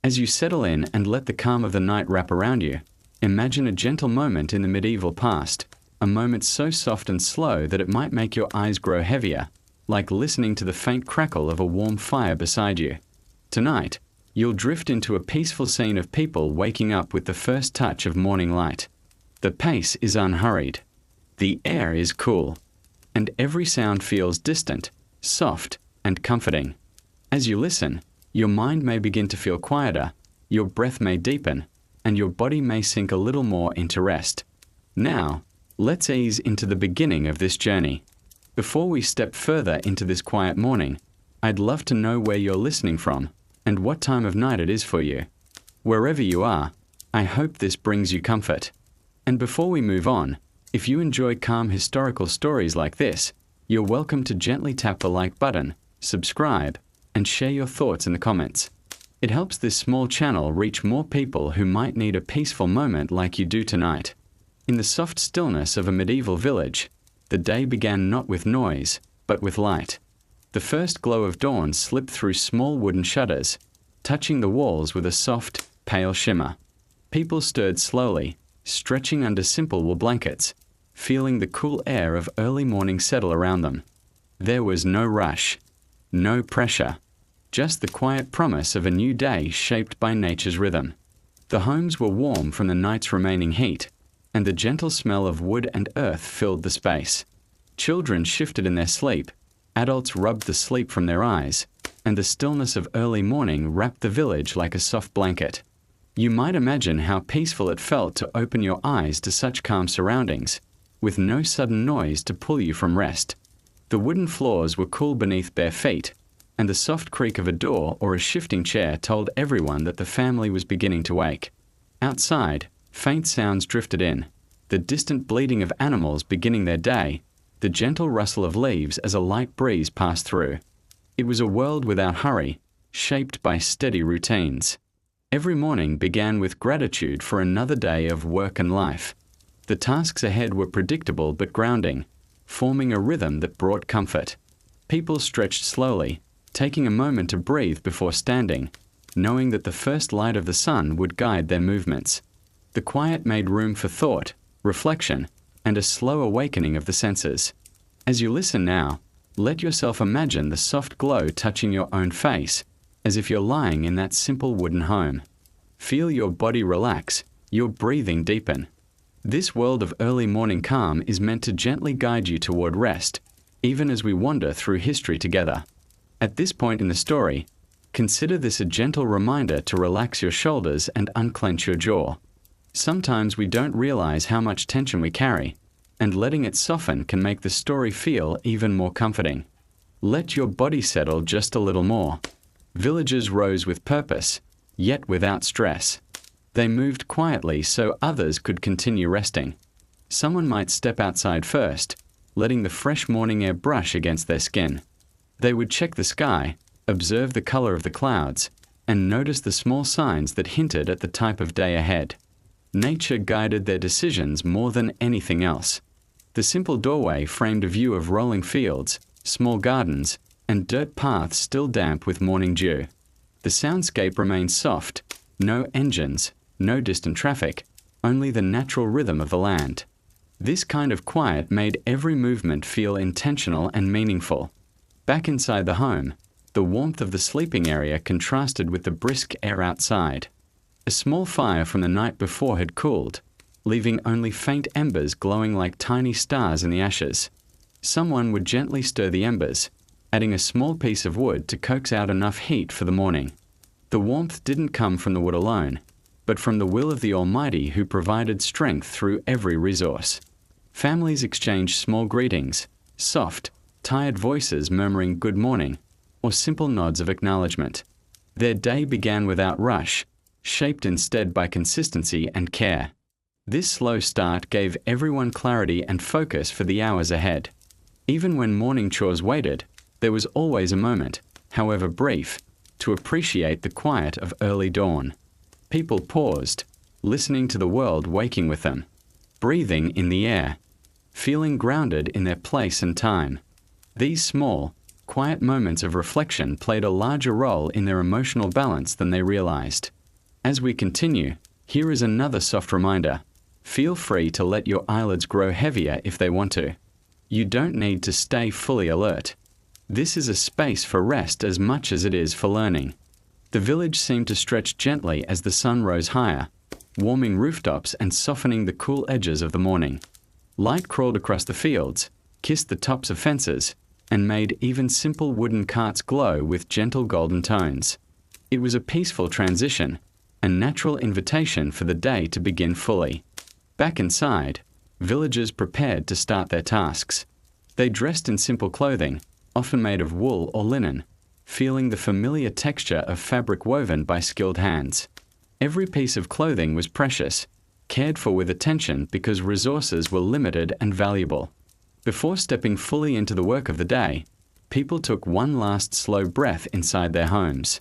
As you settle in and let the calm of the night wrap around you, imagine a gentle moment in the medieval past, a moment so soft and slow that it might make your eyes grow heavier, like listening to the faint crackle of a warm fire beside you. Tonight, you'll drift into a peaceful scene of people waking up with the first touch of morning light. The pace is unhurried. The air is cool, and every sound feels distant, soft, and comforting. As you listen, your mind may begin to feel quieter, your breath may deepen, and your body may sink a little more into rest. Now, let's ease into the beginning of this journey. Before we step further into this quiet morning, I'd love to know where you're listening from and what time of night it is for you. Wherever you are, I hope this brings you comfort. And before we move on, if you enjoy calm historical stories like this, you're welcome to gently tap the like button, subscribe, and share your thoughts in the comments. It helps this small channel reach more people who might need a peaceful moment like you do tonight. In the soft stillness of a medieval village, the day began not with noise, but with light. The first glow of dawn slipped through small wooden shutters, touching the walls with a soft, pale shimmer. People stirred slowly, stretching under simple wool blankets, feeling the cool air of early morning settle around them. There was no rush, no pressure, just the quiet promise of a new day shaped by nature's rhythm. The homes were warm from the night's remaining heat, and the gentle smell of wood and earth filled the space. Children shifted in their sleep, adults rubbed the sleep from their eyes, and the stillness of early morning wrapped the village like a soft blanket. You might imagine how peaceful it felt to open your eyes to such calm surroundings, with no sudden noise to pull you from rest. The wooden floors were cool beneath bare feet, and the soft creak of a door or a shifting chair told everyone that the family was beginning to wake. Outside, faint sounds drifted in, the distant bleating of animals beginning their day, the gentle rustle of leaves as a light breeze passed through. It was a world without hurry, shaped by steady routines. Every morning began with gratitude for another day of work and life. The tasks ahead were predictable but grounding, forming a rhythm that brought comfort. People stretched slowly, taking a moment to breathe before standing, knowing that the first light of the sun would guide their movements. The quiet made room for thought, reflection, and a slow awakening of the senses. As you listen now, let yourself imagine the soft glow touching your own face, as if you're lying in that simple wooden home. Feel your body relax, your breathing deepen. This world of early morning calm is meant to gently guide you toward rest, even as we wander through history together. At this point in the story, consider this a gentle reminder to relax your shoulders and unclench your jaw. Sometimes we don't realize how much tension we carry, and letting it soften can make the story feel even more comforting. Let your body settle just a little more. Villagers rose with purpose, yet without stress. They moved quietly so others could continue resting. Someone might step outside first, letting the fresh morning air brush against their skin. They would check the sky, observe the color of the clouds, and notice the small signs that hinted at the type of day ahead. Nature guided their decisions more than anything else. The simple doorway framed a view of rolling fields, small gardens, and dirt paths still damp with morning dew. The soundscape remained soft, no engines, no distant traffic, only the natural rhythm of the land. This kind of quiet made every movement feel intentional and meaningful. Back inside the home, the warmth of the sleeping area contrasted with the brisk air outside. A small fire from the night before had cooled, leaving only faint embers glowing like tiny stars in the ashes. Someone would gently stir the embers, adding a small piece of wood to coax out enough heat for the morning. The warmth didn't come from the wood alone, but from the will of the Almighty who provided strength through every resource. Families exchanged small greetings, soft, tired voices murmuring good morning, or simple nods of acknowledgement. Their day began without rush, shaped instead by consistency and care. This slow start gave everyone clarity and focus for the hours ahead. Even when morning chores waited, there was always a moment, however brief, to appreciate the quiet of early dawn. People paused, listening to the world waking with them, breathing in the air, feeling grounded in their place and time. These small, quiet moments of reflection played a larger role in their emotional balance than they realized. As we continue, here is another soft reminder. Feel free to let your eyelids grow heavier if they want to. You don't need to stay fully alert. This is a space for rest as much as it is for learning. The village seemed to stretch gently as the sun rose higher, warming rooftops and softening the cool edges of the morning. Light crawled across the fields, kissed the tops of fences, and made even simple wooden carts glow with gentle golden tones. It was a peaceful transition, a natural invitation for the day to begin fully. Back inside, villagers prepared to start their tasks. They dressed in simple clothing, often made of wool or linen, feeling the familiar texture of fabric woven by skilled hands. Every piece of clothing was precious, cared for with attention because resources were limited and valuable. Before stepping fully into the work of the day, people took one last slow breath inside their homes,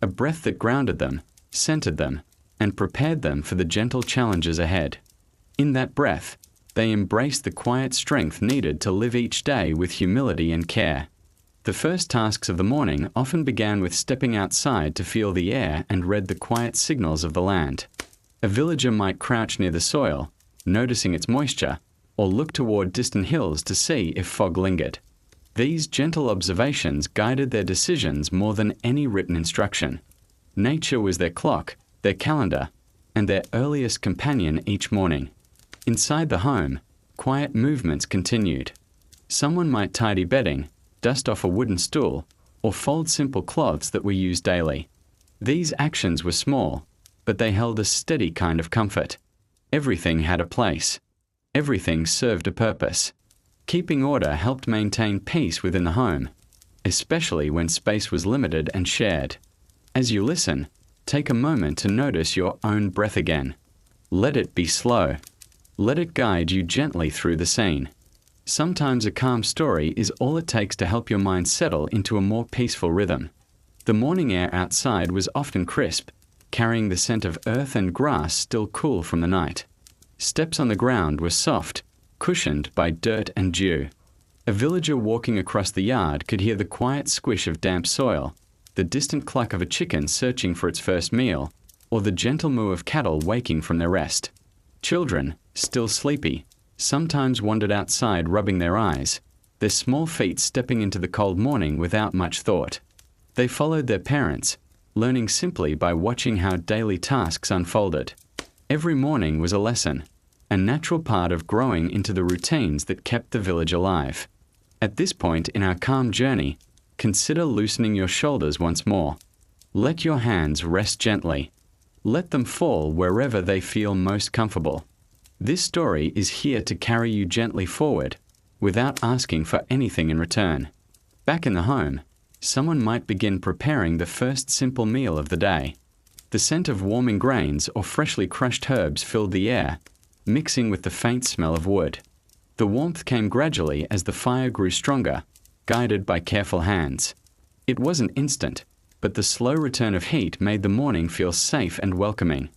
a breath that grounded them, centered them, and prepared them for the gentle challenges ahead. In that breath, they embraced the quiet strength needed to live each day with humility and care. The first tasks of the morning often began with stepping outside to feel the air and read the quiet signals of the land. A villager might crouch near the soil, noticing its moisture, or look toward distant hills to see if fog lingered. These gentle observations guided their decisions more than any written instruction. Nature was their clock, their calendar, and their earliest companion each morning. Inside the home, quiet movements continued. Someone might tidy bedding, dust off a wooden stool, or fold simple cloths that were used daily. These actions were small, but they held a steady kind of comfort. Everything had a place. Everything served a purpose. Keeping order helped maintain peace within the home, especially when space was limited and shared. As you listen, take a moment to notice your own breath again. Let it be slow. Let it guide you gently through the scene. Sometimes a calm story is all it takes to help your mind settle into a more peaceful rhythm. The morning air outside was often crisp, carrying the scent of earth and grass still cool from the night. Steps on the ground were soft, cushioned by dirt and dew. A villager walking across the yard could hear the quiet squish of damp soil, the distant cluck of a chicken searching for its first meal, or the gentle moo of cattle waking from their rest. Children, still sleepy, sometimes wandered outside rubbing their eyes, their small feet stepping into the cold morning without much thought. They followed their parents, learning simply by watching how daily tasks unfolded. Every morning was a lesson, a natural part of growing into the routines that kept the village alive. At this point in our calm journey, consider loosening your shoulders once more. Let your hands rest gently. Let them fall wherever they feel most comfortable. This story is here to carry you gently forward, without asking for anything in return. Back in the home, someone might begin preparing the first simple meal of the day. The scent of warming grains or freshly crushed herbs filled the air, mixing with the faint smell of wood. The warmth came gradually as the fire grew stronger, guided by careful hands. It wasn't instant, but the slow return of heat made the morning feel safe and welcoming.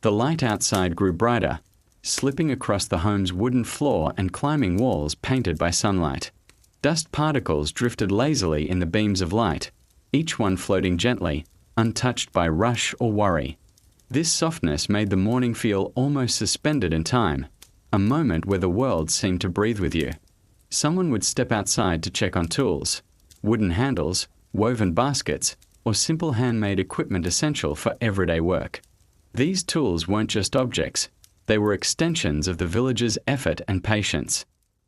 The light outside grew brighter, slipping across the home's wooden floor and climbing walls painted by sunlight. Dust particles drifted lazily in the beams of light, each one floating gently, untouched by rush or worry. This softness made the morning feel almost suspended in time, a moment where the world seemed to breathe with you. Someone would step outside to check on tools, wooden handles, woven baskets, or simple handmade equipment essential for everyday work. These tools weren't just objects, they were extensions of the village's effort and patience.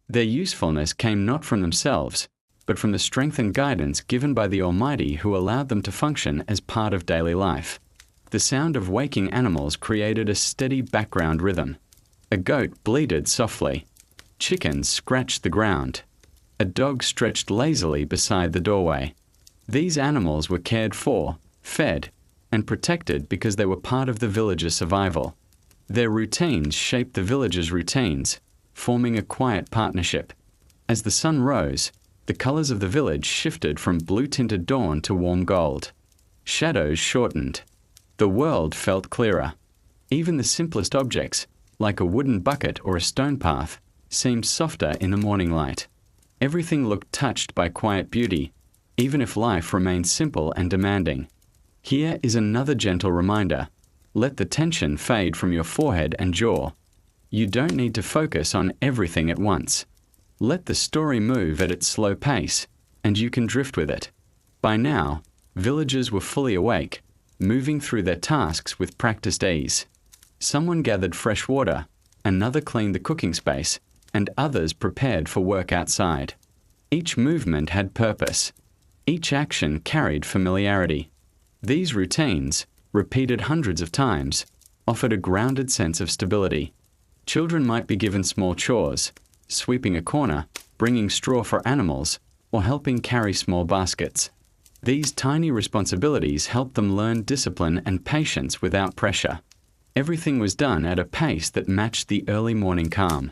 Their usefulness came not from themselves, but from the strength and guidance given by the Almighty who allowed them to function as part of daily life. The sound of waking animals created a steady background rhythm. A goat bleated softly. Chickens scratched the ground. A dog stretched lazily beside the doorway. These animals were cared for, fed, and protected because they were part of the village's survival. Their routines shaped the village's routines, forming a quiet partnership. As the sun rose, the colors of the village shifted from blue-tinted dawn to warm gold. Shadows shortened. The world felt clearer. Even the simplest objects, like a wooden bucket or a stone path, seemed softer in the morning light. Everything looked touched by quiet beauty, even if life remains simple and demanding. Here is another gentle reminder. Let the tension fade from your forehead and jaw. You don't need to focus on everything at once. Let the story move at its slow pace, and you can drift with it. By now, villagers were fully awake, moving through their tasks with practiced ease. Someone gathered fresh water, another cleaned the cooking space, and others prepared for work outside. Each movement had purpose. Each action carried familiarity. These routines, repeated hundreds of times, offered a grounded sense of stability. Children might be given small chores, sweeping a corner, bringing straw for animals, or helping carry small baskets. These tiny responsibilities helped them learn discipline and patience without pressure. Everything was done at a pace that matched the early morning calm.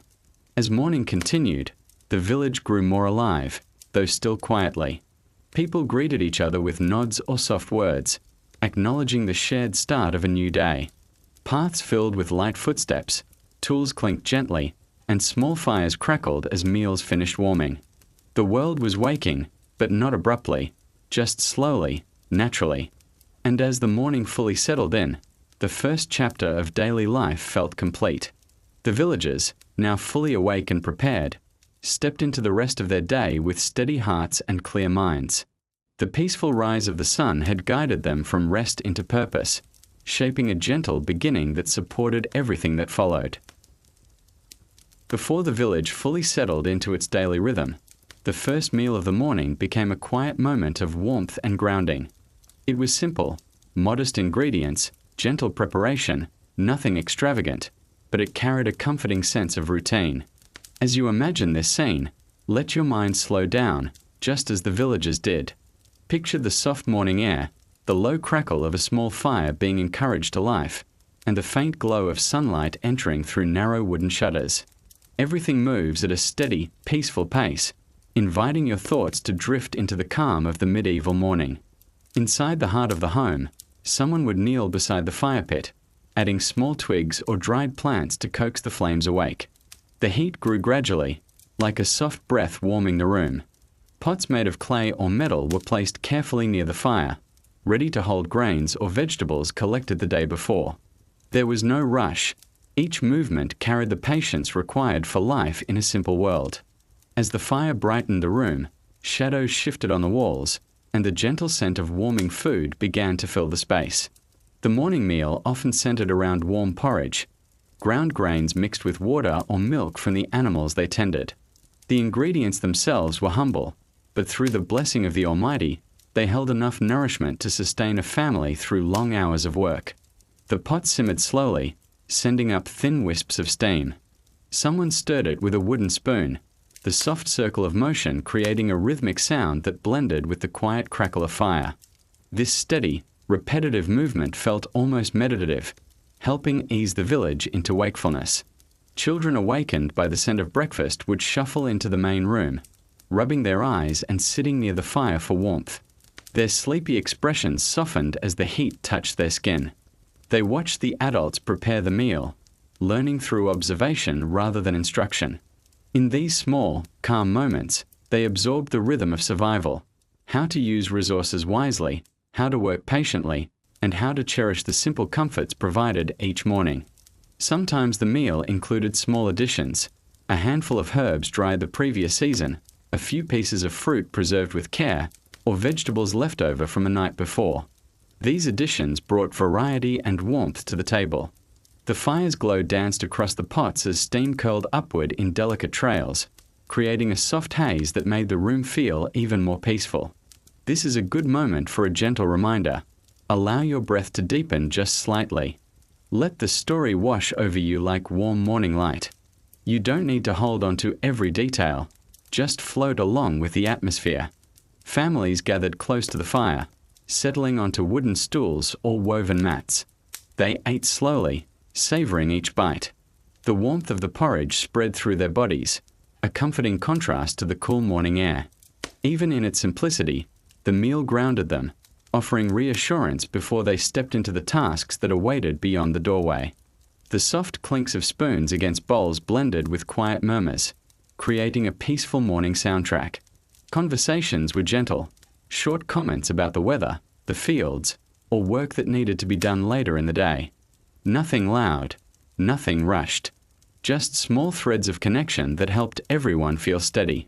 As morning continued, the village grew more alive, though still quietly. People greeted each other with nods or soft words, acknowledging the shared start of a new day. Paths filled with light footsteps, tools clinked gently, and small fires crackled as meals finished warming. The world was waking, but not abruptly, just slowly, naturally. And as the morning fully settled in, the first chapter of daily life felt complete. The villagers, now fully awake and prepared, stepped into the rest of their day with steady hearts and clear minds. The peaceful rise of the sun had guided them from rest into purpose, shaping a gentle beginning that supported everything that followed. Before the village fully settled into its daily rhythm, the first meal of the morning became a quiet moment of warmth and grounding. It was simple, modest ingredients, gentle preparation, nothing extravagant, but it carried a comforting sense of routine. As you imagine this scene, let your mind slow down, just as the villagers did. Picture the soft morning air, the low crackle of a small fire being encouraged to life, and the faint glow of sunlight entering through narrow wooden shutters. Everything moves at a steady, peaceful pace, inviting your thoughts to drift into the calm of the medieval morning. Inside the heart of the home, someone would kneel beside the fire pit, adding small twigs or dried plants to coax the flames awake. The heat grew gradually, like a soft breath warming the room. Pots made of clay or metal were placed carefully near the fire, ready to hold grains or vegetables collected the day before. There was no rush. Each movement carried the patience required for life in a simple world. As the fire brightened the room, shadows shifted on the walls, and the gentle scent of warming food began to fill the space. The morning meal often centered around warm porridge, ground grains mixed with water or milk from the animals they tended. The ingredients themselves were humble, but through the blessing of the Almighty, they held enough nourishment to sustain a family through long hours of work. The pot simmered slowly, sending up thin wisps of steam. Someone stirred it with a wooden spoon, the soft circle of motion creating a rhythmic sound that blended with the quiet crackle of fire. This steady, repetitive movement felt almost meditative, helping ease the village into wakefulness. Children awakened by the scent of breakfast would shuffle into the main room, rubbing their eyes and sitting near the fire for warmth. Their sleepy expressions softened as the heat touched their skin. They watched the adults prepare the meal, learning through observation rather than instruction. In these small, calm moments, they absorbed the rhythm of survival, how to use resources wisely, how to work patiently, and how to cherish the simple comforts provided each morning. Sometimes the meal included small additions, a handful of herbs dried the previous season, a few pieces of fruit preserved with care, or vegetables left over from a night before. These additions brought variety and warmth to the table. The fire's glow danced across the pots as steam curled upward in delicate trails, creating a soft haze that made the room feel even more peaceful. This is a good moment for a gentle reminder. Allow your breath to deepen just slightly. Let the story wash over you like warm morning light. You don't need to hold on to every detail. Just float along with the atmosphere. Families gathered close to the fire, settling onto wooden stools or woven mats. They ate slowly, savoring each bite. The warmth of the porridge spread through their bodies, a comforting contrast to the cool morning air. Even in its simplicity, the meal grounded them, offering reassurance before they stepped into the tasks that awaited beyond the doorway. The soft clinks of spoons against bowls blended with quiet murmurs, creating a peaceful morning soundtrack. Conversations were gentle, short comments about the weather, the fields, or work that needed to be done later in the day. Nothing loud, nothing rushed. Just small threads of connection that helped everyone feel steady.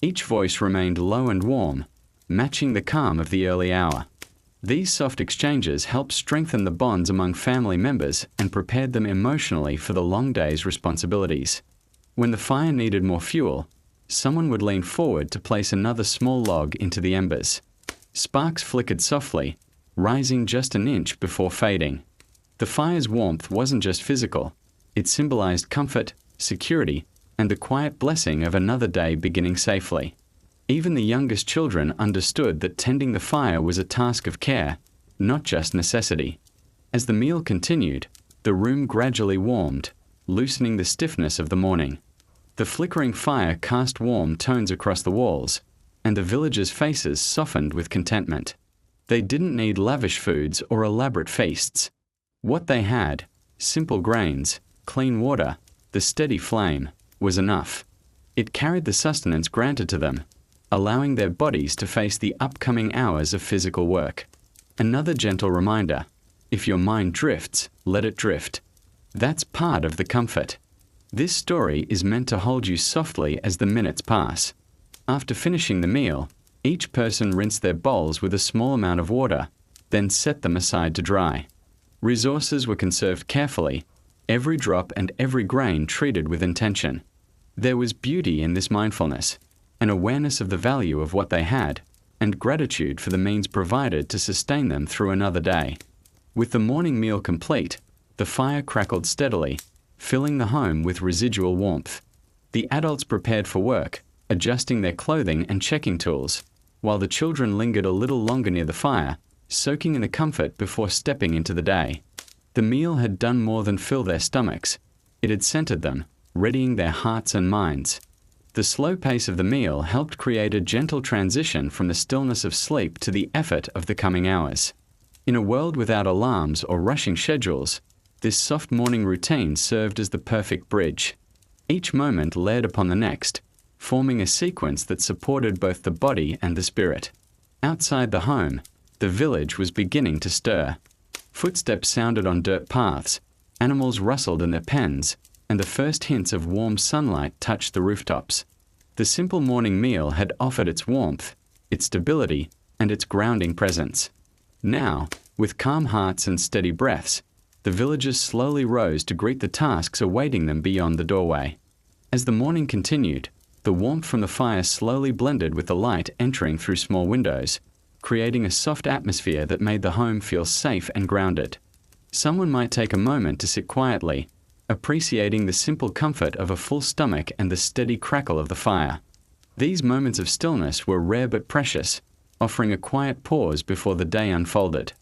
Each voice remained low and warm, matching the calm of the early hour. These soft exchanges helped strengthen the bonds among family members and prepared them emotionally for the long day's responsibilities. When the fire needed more fuel, someone would lean forward to place another small log into the embers. Sparks flickered softly, rising just an inch before fading. The fire's warmth wasn't just physical. It symbolized comfort, security, and the quiet blessing of another day beginning safely. Even the youngest children understood that tending the fire was a task of care, not just necessity. As the meal continued, the room gradually warmed, loosening the stiffness of the morning. The flickering fire cast warm tones across the walls, and the villagers' faces softened with contentment. They didn't need lavish foods or elaborate feasts. What they had, simple grains, clean water, the steady flame, was enough. It carried the sustenance granted to them, allowing their bodies to face the upcoming hours of physical work. Another gentle reminder: if your mind drifts, let it drift. That's part of the comfort. This story is meant to hold you softly as the minutes pass. After finishing the meal, each person rinsed their bowls with a small amount of water, then set them aside to dry. Resources were conserved carefully, every drop and every grain treated with intention. There was beauty in this mindfulness, an awareness of the value of what they had, and gratitude for the means provided to sustain them through another day. With the morning meal complete, the fire crackled steadily, filling the home with residual warmth. The adults prepared for work, adjusting their clothing and checking tools, while the children lingered a little longer near the fire, soaking in the comfort before stepping into the day. The meal had done more than fill their stomachs. It had centered them, readying their hearts and minds. The slow pace of the meal helped create a gentle transition from the stillness of sleep to the effort of the coming hours. In a world without alarms or rushing schedules, this soft morning routine served as the perfect bridge. Each moment led upon the next, forming a sequence that supported both the body and the spirit. Outside the home, the village was beginning to stir. Footsteps sounded on dirt paths, animals rustled in their pens, and the first hints of warm sunlight touched the rooftops. The simple morning meal had offered its warmth, its stability, and its grounding presence. Now, with calm hearts and steady breaths, the villagers slowly rose to greet the tasks awaiting them beyond the doorway. As the morning continued, the warmth from the fire slowly blended with the light entering through small windows, creating a soft atmosphere that made the home feel safe and grounded. Someone might take a moment to sit quietly, appreciating the simple comfort of a full stomach and the steady crackle of the fire. These moments of stillness were rare but precious, offering a quiet pause before the day unfolded.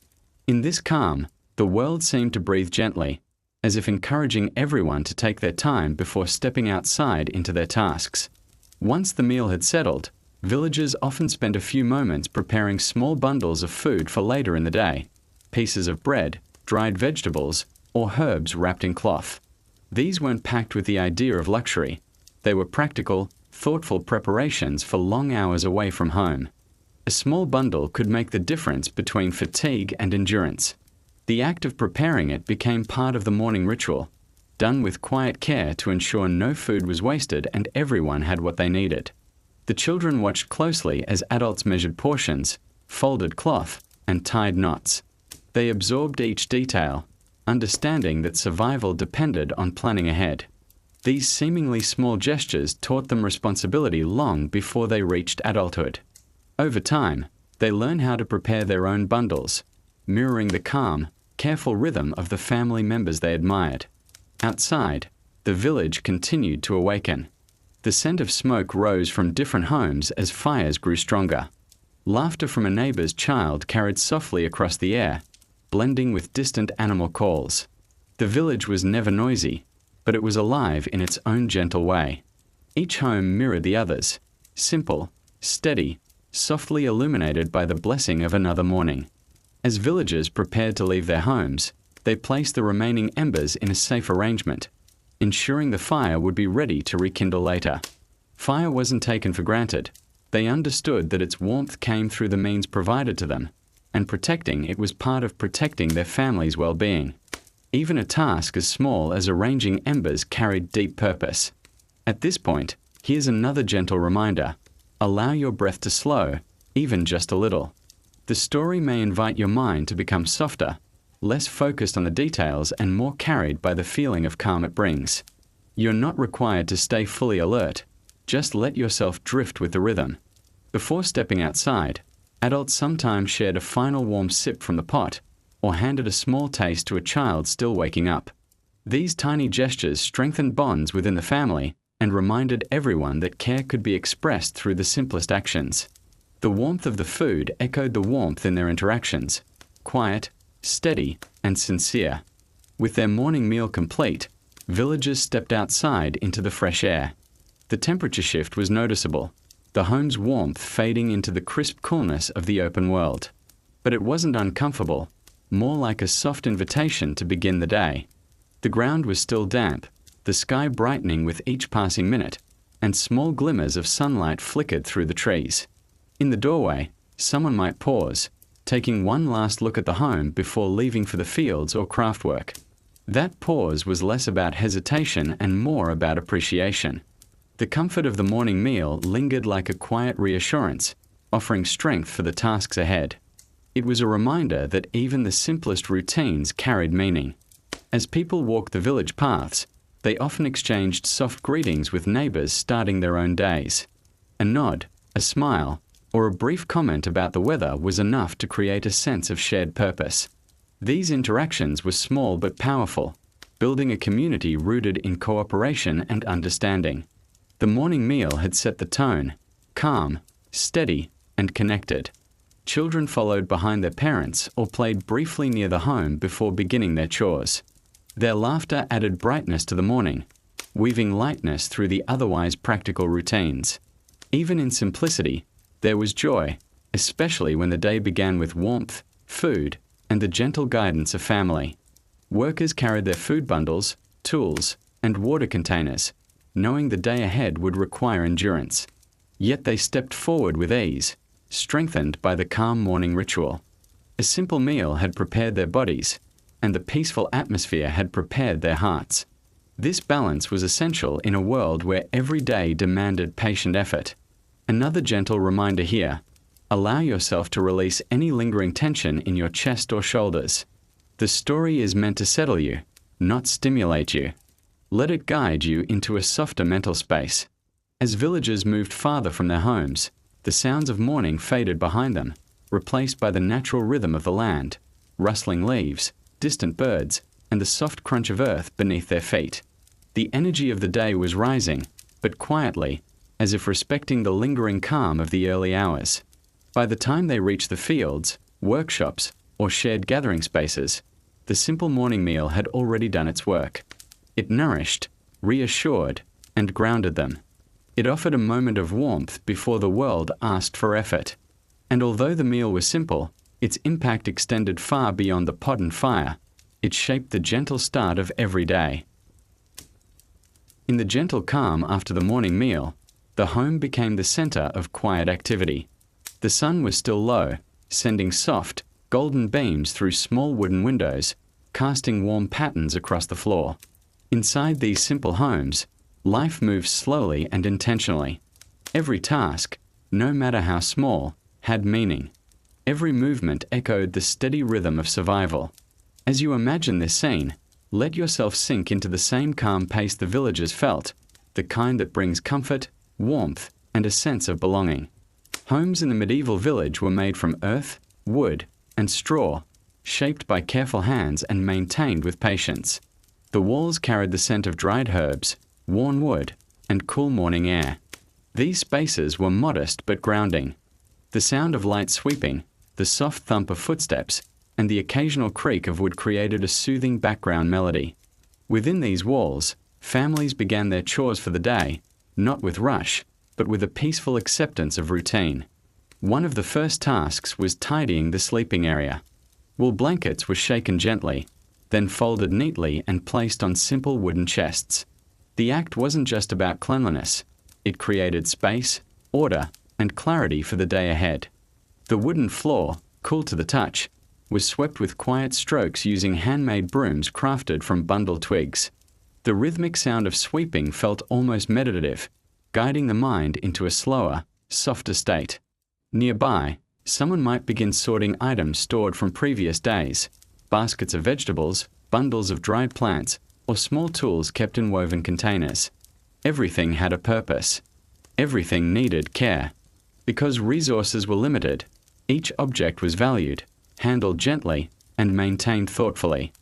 In this calm, the world seemed to breathe gently, as if encouraging everyone to take their time before stepping outside into their tasks. Once the meal had settled, villagers often spent a few moments preparing small bundles of food for later in the day, pieces of bread, dried vegetables, or herbs wrapped in cloth. These weren't packed with the idea of luxury. They were practical, thoughtful preparations for long hours away from home. A small bundle could make the difference between fatigue and endurance. The act of preparing it became part of the morning ritual, done with quiet care to ensure no food was wasted and everyone had what they needed. The children watched closely as adults measured portions, folded cloth, and tied knots. They absorbed each detail, understanding that survival depended on planning ahead. These seemingly small gestures taught them responsibility long before they reached adulthood. Over time, they learned how to prepare their own bundles, mirroring the calm, careful rhythm of the family members they admired. Outside, the village continued to awaken. The scent of smoke rose from different homes as fires grew stronger. Laughter from a neighbor's child carried softly across the air, blending with distant animal calls. The village was never noisy, but it was alive in its own gentle way. Each home mirrored the others, simple, steady, softly illuminated by the blessing of another morning. As villagers prepared to leave their homes, they placed the remaining embers in a safe arrangement, ensuring the fire would be ready to rekindle later. Fire wasn't taken for granted. They understood that its warmth came through the means provided to them, and protecting it was part of protecting their family's well-being. Even a task as small as arranging embers carried deep purpose. At this point, here's another gentle reminder. Allow your breath to slow, even just a little. The story may invite your mind to become softer, less focused on the details and more carried by the feeling of calm it brings. You're not required to stay fully alert. Just let yourself drift with the rhythm. Before stepping outside, adults sometimes shared a final warm sip from the pot, or handed a small taste to a child still waking up. These tiny gestures strengthened bonds within the family and reminded everyone that care could be expressed through the simplest actions. The warmth of the food echoed the warmth in their interactions, quiet, steady, and sincere. With their morning meal complete, villagers stepped outside into the fresh air. The temperature shift was noticeable, the home's warmth fading into the crisp coolness of the open world. But it wasn't uncomfortable, more like a soft invitation to begin the day. The ground was still damp, the sky brightening with each passing minute, and small glimmers of sunlight flickered through the trees. In the doorway, someone might pause, taking one last look at the home before leaving for the fields or craft work. That pause was less about hesitation and more about appreciation. The comfort of the morning meal lingered like a quiet reassurance, offering strength for the tasks ahead. It was a reminder that even the simplest routines carried meaning. As people walked the village paths, they often exchanged soft greetings with neighbors starting their own days. A nod, a smile, or a brief comment about the weather was enough to create a sense of shared purpose. These interactions were small but powerful, building a community rooted in cooperation and understanding. The morning meal had set the tone, calm, steady, and connected. Children followed behind their parents or played briefly near the home before beginning their chores. Their laughter added brightness to the morning, weaving lightness through the otherwise practical routines. Even in simplicity, there was joy, especially when the day began with warmth, food, and the gentle guidance of family. Workers carried their food bundles, tools, and water containers, knowing the day ahead would require endurance. Yet they stepped forward with ease, strengthened by the calm morning ritual. A simple meal had prepared their bodies, and the peaceful atmosphere had prepared their hearts. This balance was essential in a world where every day demanded patient effort. Another gentle reminder here: allow yourself to release any lingering tension in your chest or shoulders. The story is meant to settle you, not stimulate you. Let it guide you into a softer mental space. As villagers moved farther from their homes, the sounds of morning faded behind them, replaced by the natural rhythm of the land, rustling leaves, distant birds, and the soft crunch of earth beneath their feet. The energy of the day was rising, but quietly, as if respecting the lingering calm of the early hours. By the time they reached the fields, workshops, or shared gathering spaces, the simple morning meal had already done its work. It nourished, reassured, and grounded them. It offered a moment of warmth before the world asked for effort. And although the meal was simple, its impact extended far beyond the pot and fire. It shaped the gentle start of every day. In the gentle calm after the morning meal, the home became the center of quiet activity. The sun was still low, sending soft, golden beams through small wooden windows, casting warm patterns across the floor. Inside these simple homes, life moves slowly and intentionally. Every task, no matter how small, had meaning. Every movement echoed the steady rhythm of survival. As you imagine this scene, let yourself sink into the same calm pace the villagers felt, the kind that brings comfort, warmth, and a sense of belonging. Homes in the medieval village were made from earth, wood, and straw, shaped by careful hands and maintained with patience. The walls carried the scent of dried herbs, worn wood, and cool morning air. These spaces were modest but grounding. The sound of light sweeping, the soft thump of footsteps, and the occasional creak of wood created a soothing background melody. Within these walls, families began their chores for the day, not with rush, but with a peaceful acceptance of routine. One of the first tasks was tidying the sleeping area. Wool blankets were shaken gently, then folded neatly and placed on simple wooden chests. The act wasn't just about cleanliness. It created space, order, and clarity for the day ahead. The wooden floor, cool to the touch, was swept with quiet strokes using handmade brooms crafted from bundle twigs. The rhythmic sound of sweeping felt almost meditative, guiding the mind into a slower, softer state. Nearby, someone might begin sorting items stored from previous days, baskets of vegetables, bundles of dried plants, or small tools kept in woven containers. Everything had a purpose. Everything needed care. Because resources were limited, each object was valued, handled gently, and maintained thoughtfully.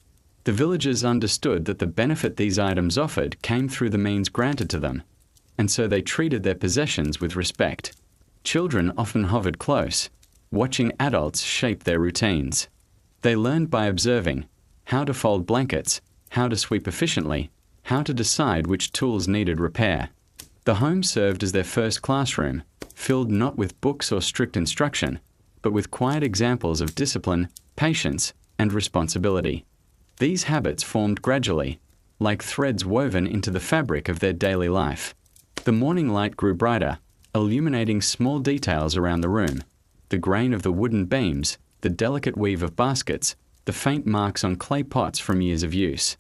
The villagers understood that the benefit these items offered came through the means granted to them, and so they treated their possessions with respect. Children often hovered close, watching adults shape their routines. They learned by observing how to fold blankets, how to sweep efficiently, how to decide which tools needed repair. The home served as their first classroom, filled not with books or strict instruction, but with quiet examples of discipline, patience, and responsibility. These habits formed gradually, like threads woven into the fabric of their daily life. The morning light grew brighter, illuminating small details around the room: the grain of the wooden beams, the delicate weave of baskets, the faint marks on clay pots from years of use.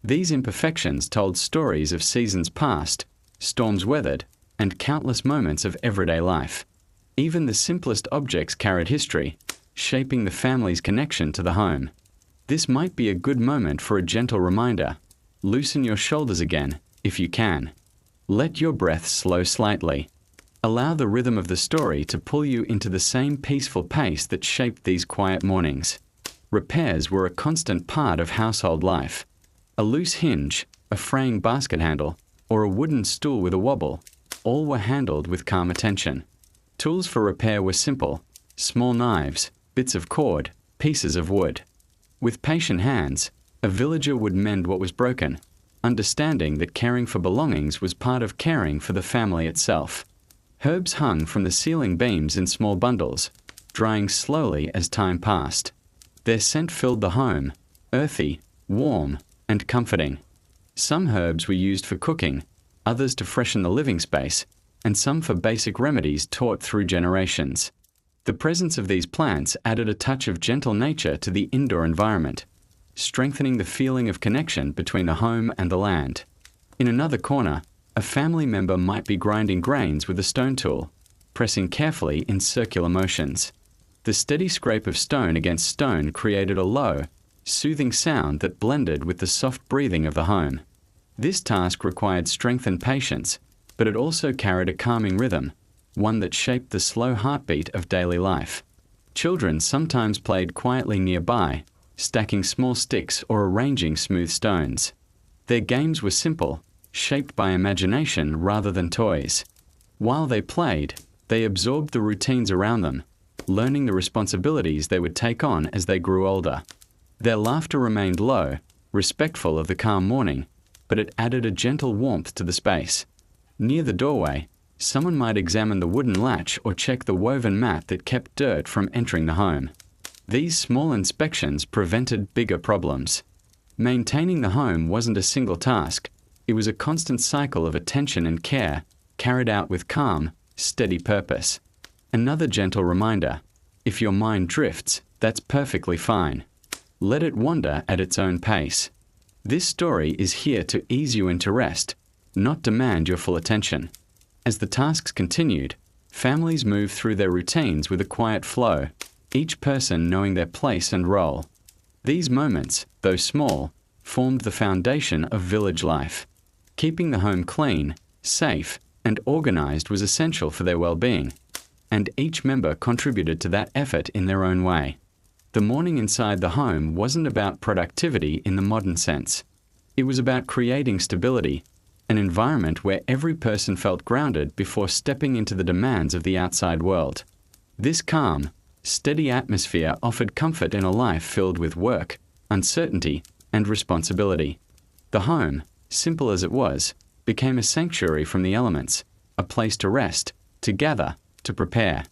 These imperfections told stories of seasons past, storms weathered, and countless moments of everyday life. Even the simplest objects carried history, shaping the family's connection to the home. This might be a good moment for a gentle reminder. Loosen your shoulders again, if you can. Let your breath slow slightly. Allow the rhythm of the story to pull you into the same peaceful pace that shaped these quiet mornings. Repairs were a constant part of household life. A loose hinge, a fraying basket handle, or a wooden stool with a wobble, all were handled with calm attention. Tools for repair were simple: small knives, bits of cord, pieces of wood. With patient hands, a villager would mend what was broken, understanding that caring for belongings was part of caring for the family itself. Herbs hung from the ceiling beams in small bundles, drying slowly as time passed. Their scent filled the home, earthy, warm, and comforting. Some herbs were used for cooking, others to freshen the living space, and some for basic remedies taught through generations. The presence of these plants added a touch of gentle nature to the indoor environment, strengthening the feeling of connection between the home and the land. In another corner, a family member might be grinding grains with a stone tool, pressing carefully in circular motions. The steady scrape of stone against stone created a low, soothing sound that blended with the soft breathing of the home. This task required strength and patience, but it also carried a calming rhythm, one that shaped the slow heartbeat of daily life. Children sometimes played quietly nearby, stacking small sticks or arranging smooth stones. Their games were simple, shaped by imagination rather than toys. While they played, they absorbed the routines around them, learning the responsibilities they would take on as they grew older. Their laughter remained low, respectful of the calm morning, but it added a gentle warmth to the space. Near the doorway, someone might examine the wooden latch or check the woven mat that kept dirt from entering the home. These small inspections prevented bigger problems. Maintaining the home wasn't a single task. It was a constant cycle of attention and care, carried out with calm, steady purpose. Another gentle reminder: if your mind drifts, that's perfectly fine. Let it wander at its own pace. This story is here to ease you into rest, not demand your full attention. As the tasks continued, families moved through their routines with a quiet flow, each person knowing their place and role. These moments, though small, formed the foundation of village life. Keeping the home clean, safe, and organized was essential for their well-being, and each member contributed to that effort in their own way. The morning inside the home wasn't about productivity in the modern sense. It was about creating stability, an environment where every person felt grounded before stepping into the demands of the outside world. This calm, steady atmosphere offered comfort in a life filled with work, uncertainty, and responsibility. The home, simple as it was, became a sanctuary from the elements, a place to rest, to gather, to prepare.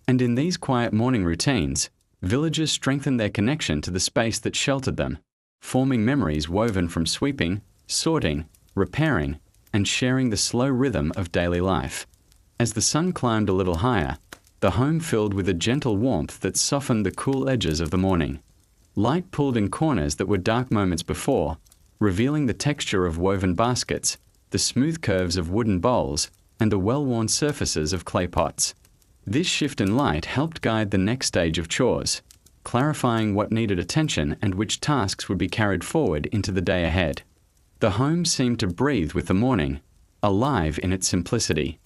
And in these quiet morning routines, villagers strengthened their connection to the space that sheltered them, forming memories woven from sweeping, sorting, repairing, and sharing the slow rhythm of daily life. As the sun climbed a little higher, the home filled with a gentle warmth that softened the cool edges of the morning. Light pulled in corners that were dark moments before, revealing the texture of woven baskets, the smooth curves of wooden bowls, and the well-worn surfaces of clay pots. This shift in light helped guide the next stage of chores, clarifying what needed attention and which tasks would be carried forward into the day ahead. The home seemed to breathe with the morning, alive in its simplicity.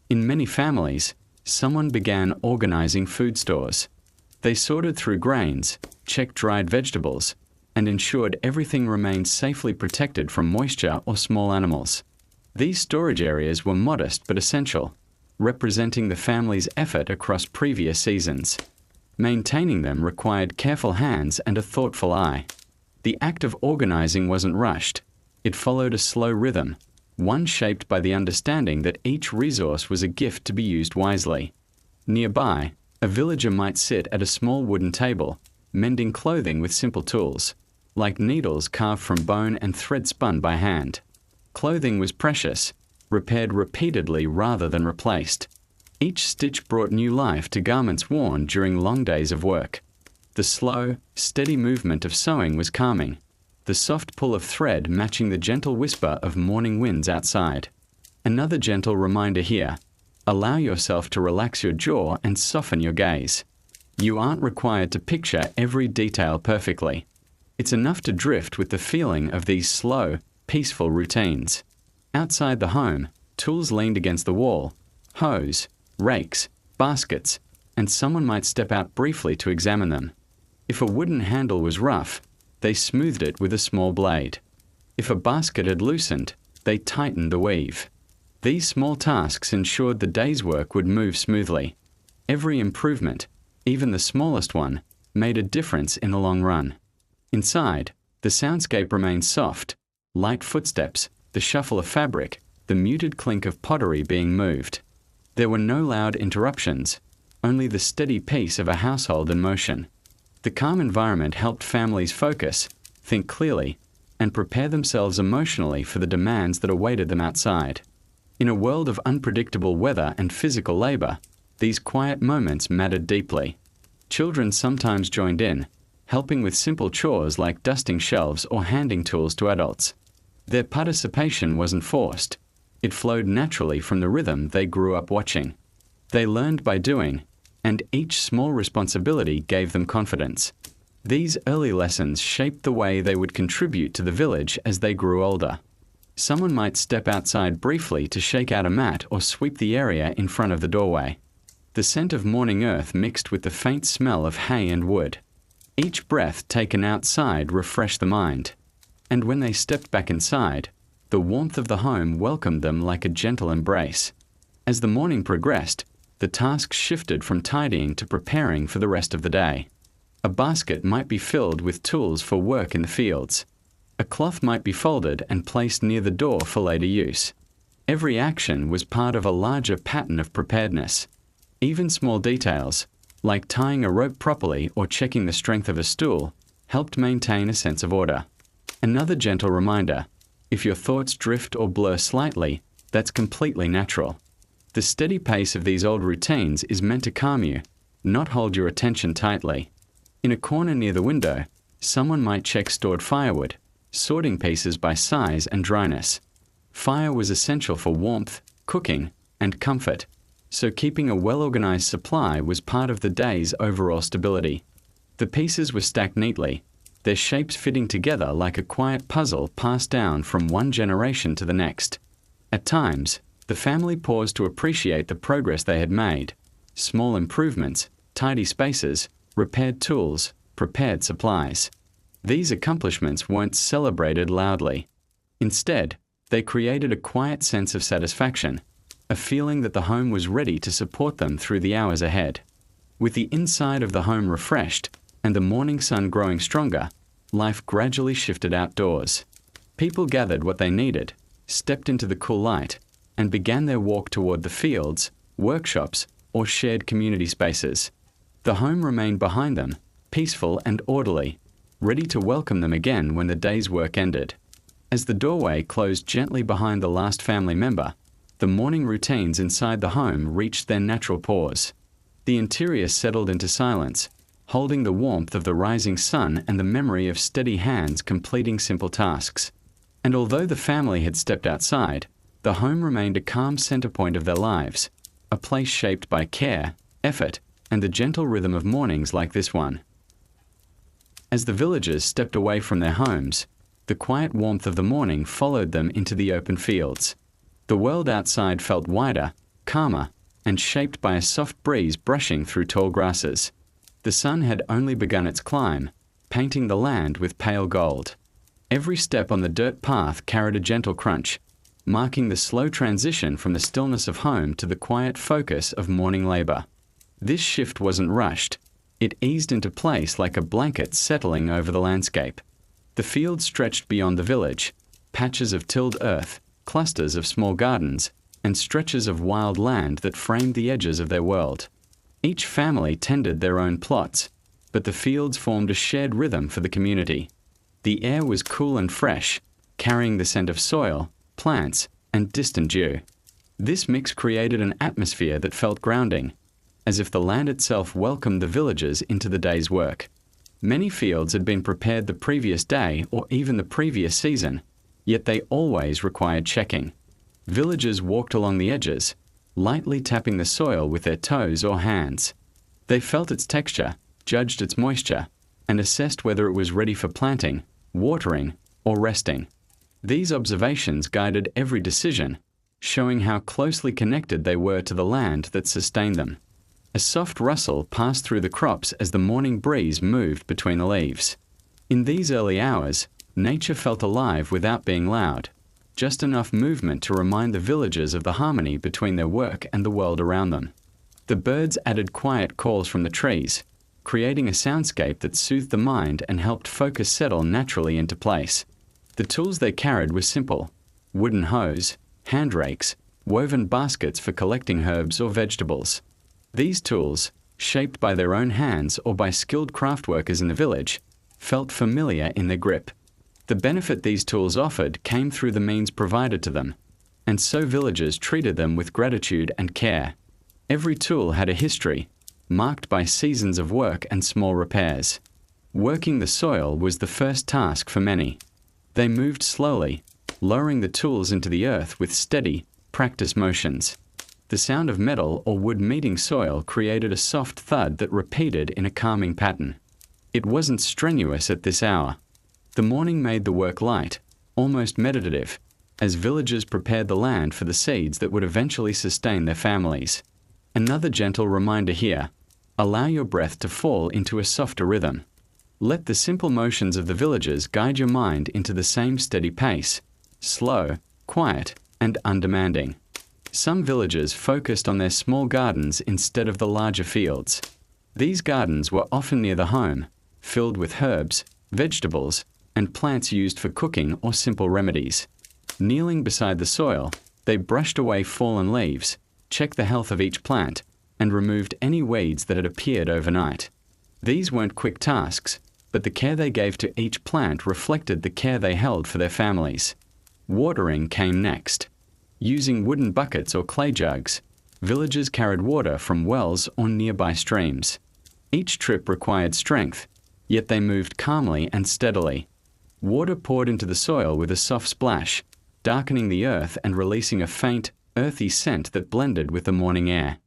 In many families, someone began organizing food stores. They sorted through grains, checked dried vegetables, and ensured everything remained safely protected from moisture or small animals. These storage areas were modest but essential, representing the family's effort across previous seasons. Maintaining them required careful hands and a thoughtful eye. The act of organizing wasn't rushed. It followed a slow rhythm, one shaped by the understanding that each resource was a gift to be used wisely. Nearby, a villager might sit at a small wooden table, mending clothing with simple tools, like needles carved from bone and thread spun by hand. Clothing was precious, repaired repeatedly rather than replaced. Each stitch brought new life to garments worn during long days of work. The slow, steady movement of sewing was calming, the soft pull of thread matching the gentle whisper of morning winds outside. Another gentle reminder here: allow yourself to relax your jaw and soften your gaze. You aren't required to picture every detail perfectly. It's enough to drift with the feeling of these slow, peaceful routines. Outside the home, tools leaned against the wall: hoes, rakes, baskets, and someone might step out briefly to examine them. If a wooden handle was rough, they smoothed it with a small blade. If a basket had loosened, they tightened the weave. These small tasks ensured the day's work would move smoothly. Every improvement, even the smallest one, made a difference in the long run. Inside, the soundscape remained soft: light footsteps, the shuffle of fabric, the muted clink of pottery being moved. There were no loud interruptions, only the steady pace of a household in motion. The calm environment helped families focus, think clearly, and prepare themselves emotionally for the demands that awaited them outside. In a world of unpredictable weather and physical labor, these quiet moments mattered deeply. Children sometimes joined in, helping with simple chores like dusting shelves or handing tools to adults. Their participation wasn't forced. It flowed naturally from the rhythm they grew up watching. They learned by doing, and each small responsibility gave them confidence. These early lessons shaped the way they would contribute to the village as they grew older. Someone might step outside briefly to shake out a mat or sweep the area in front of the doorway. The scent of morning earth mixed with the faint smell of hay and wood. Each breath taken outside refreshed the mind. And when they stepped back inside, the warmth of the home welcomed them like a gentle embrace. As the morning progressed, the tasks shifted from tidying to preparing for the rest of the day. A basket might be filled with tools for work in the fields. A cloth might be folded and placed near the door for later use. Every action was part of a larger pattern of preparedness. Even small details, like tying a rope properly or checking the strength of a stool, helped maintain a sense of order. Another gentle reminder: if your thoughts drift or blur slightly, that's completely natural. The steady pace of these old routines is meant to calm you, not hold your attention tightly. In a corner near the window, someone might check stored firewood, sorting pieces by size and dryness. Fire was essential for warmth, cooking, and comfort, so keeping a well-organized supply was part of the day's overall stability. The pieces were stacked neatly, their shapes fitting together like a quiet puzzle passed down from one generation to the next. At times, the family paused to appreciate the progress they had made: small improvements, tidy spaces, repaired tools, prepared supplies. These accomplishments weren't celebrated loudly. Instead, they created a quiet sense of satisfaction, a feeling that the home was ready to support them through the hours ahead. With the inside of the home refreshed and the morning sun growing stronger, life gradually shifted outdoors. People gathered what they needed, stepped into the cool light, and began their walk toward the fields, workshops, or shared community spaces. The home remained behind them, peaceful and orderly, ready to welcome them again when the day's work ended. As the doorway closed gently behind the last family member, the morning routines inside the home reached their natural pause. The interior settled into silence, holding the warmth of the rising sun and the memory of steady hands completing simple tasks. And although the family had stepped outside, the home remained a calm center point of their lives, a place shaped by care, effort, and the gentle rhythm of mornings like this one. As the villagers stepped away from their homes, the quiet warmth of the morning followed them into the open fields. The world outside felt wider, calmer, and shaped by a soft breeze brushing through tall grasses. The sun had only begun its climb, painting the land with pale gold. Every step on the dirt path carried a gentle crunch, marking the slow transition from the stillness of home to the quiet focus of morning labor. This shift wasn't rushed. It eased into place like a blanket settling over the landscape. The fields stretched beyond the village, patches of tilled earth, clusters of small gardens, and stretches of wild land that framed the edges of their world. Each family tended their own plots, but the fields formed a shared rhythm for the community. The air was cool and fresh, carrying the scent of soil, plants, and distant dew. This mix created an atmosphere that felt grounding, as if the land itself welcomed the villagers into the day's work. Many fields had been prepared the previous day or even the previous season, yet they always required checking. Villagers walked along the edges, lightly tapping the soil with their toes or hands. They felt its texture, judged its moisture, and assessed whether it was ready for planting, watering, or resting. These observations guided every decision, showing how closely connected they were to the land that sustained them. A soft rustle passed through the crops as the morning breeze moved between the leaves. In these early hours, nature felt alive without being loud, just enough movement to remind the villagers of the harmony between their work and the world around them. The birds added quiet calls from the trees, creating a soundscape that soothed the mind and helped focus settle naturally into place. The tools they carried were simple: wooden hoes, hand rakes, woven baskets for collecting herbs or vegetables. These tools, shaped by their own hands or by skilled craft workers in the village, felt familiar in their grip. The benefit these tools offered came through the means provided to them, and so villagers treated them with gratitude and care. Every tool had a history, marked by seasons of work and small repairs. Working the soil was the first task for many. They moved slowly, lowering the tools into the earth with steady, practiced motions. The sound of metal or wood meeting soil created a soft thud that repeated in a calming pattern. It wasn't strenuous at this hour. The morning made the work light, almost meditative, as villagers prepared the land for the seeds that would eventually sustain their families. Another gentle reminder here: allow your breath to fall into a softer rhythm. Let the simple motions of the villagers guide your mind into the same steady pace, slow, quiet, and undemanding. Some villagers focused on their small gardens instead of the larger fields. These gardens were often near the home, filled with herbs, vegetables, and plants used for cooking or simple remedies. Kneeling beside the soil, they brushed away fallen leaves, checked the health of each plant, and removed any weeds that had appeared overnight. These weren't quick tasks, but the care they gave to each plant reflected the care they held for their families. Watering came next. Using wooden buckets or clay jugs, villagers carried water from wells or nearby streams. Each trip required strength, yet they moved calmly and steadily. Water poured into the soil with a soft splash, darkening the earth and releasing a faint, earthy scent that blended with the morning air.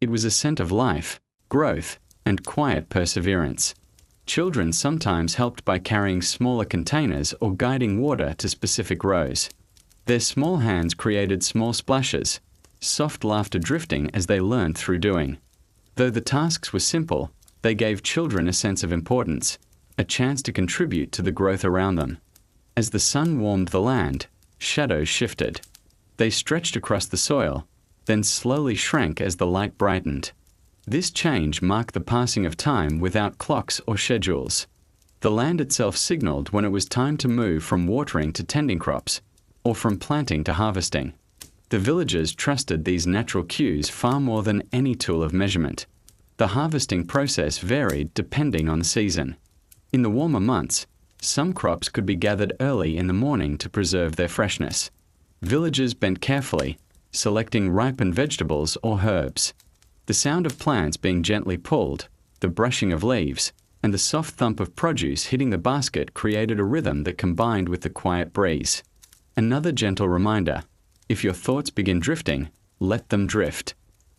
It was a scent of life, growth, and quiet perseverance. Children sometimes helped by carrying smaller containers or guiding water to specific rows. Their small hands created small splashes, soft laughter drifting as they learned through doing. Though the tasks were simple, they gave children a sense of importance, a chance to contribute to the growth around them. As the sun warmed the land, shadows shifted. They stretched across the soil, then slowly shrank as the light brightened. This change marked the passing of time without clocks or schedules. The land itself signaled when it was time to move from watering to tending crops, or from planting to harvesting. The villagers trusted these natural cues far more than any tool of measurement. The harvesting process varied depending on the season. In the warmer months, some crops could be gathered early in the morning to preserve their freshness. Villagers bent carefully, selecting ripened vegetables or herbs. The sound of plants being gently pulled, the brushing of leaves, and the soft thump of produce hitting the basket created a rhythm that combined with the quiet breeze. Another gentle reminder: if your thoughts begin drifting, let them drift.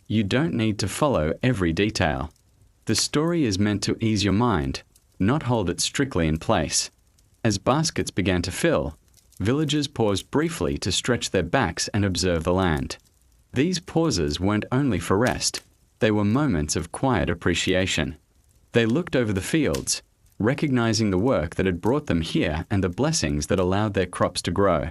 You don't need to follow every detail. The story is meant to ease your mind, not hold it strictly in place. As baskets began to fill, villagers paused briefly to stretch their backs and observe the land. These pauses weren't only for rest, they were moments of quiet appreciation. They looked over the fields, recognizing the work that had brought them here and the blessings that allowed their crops to grow.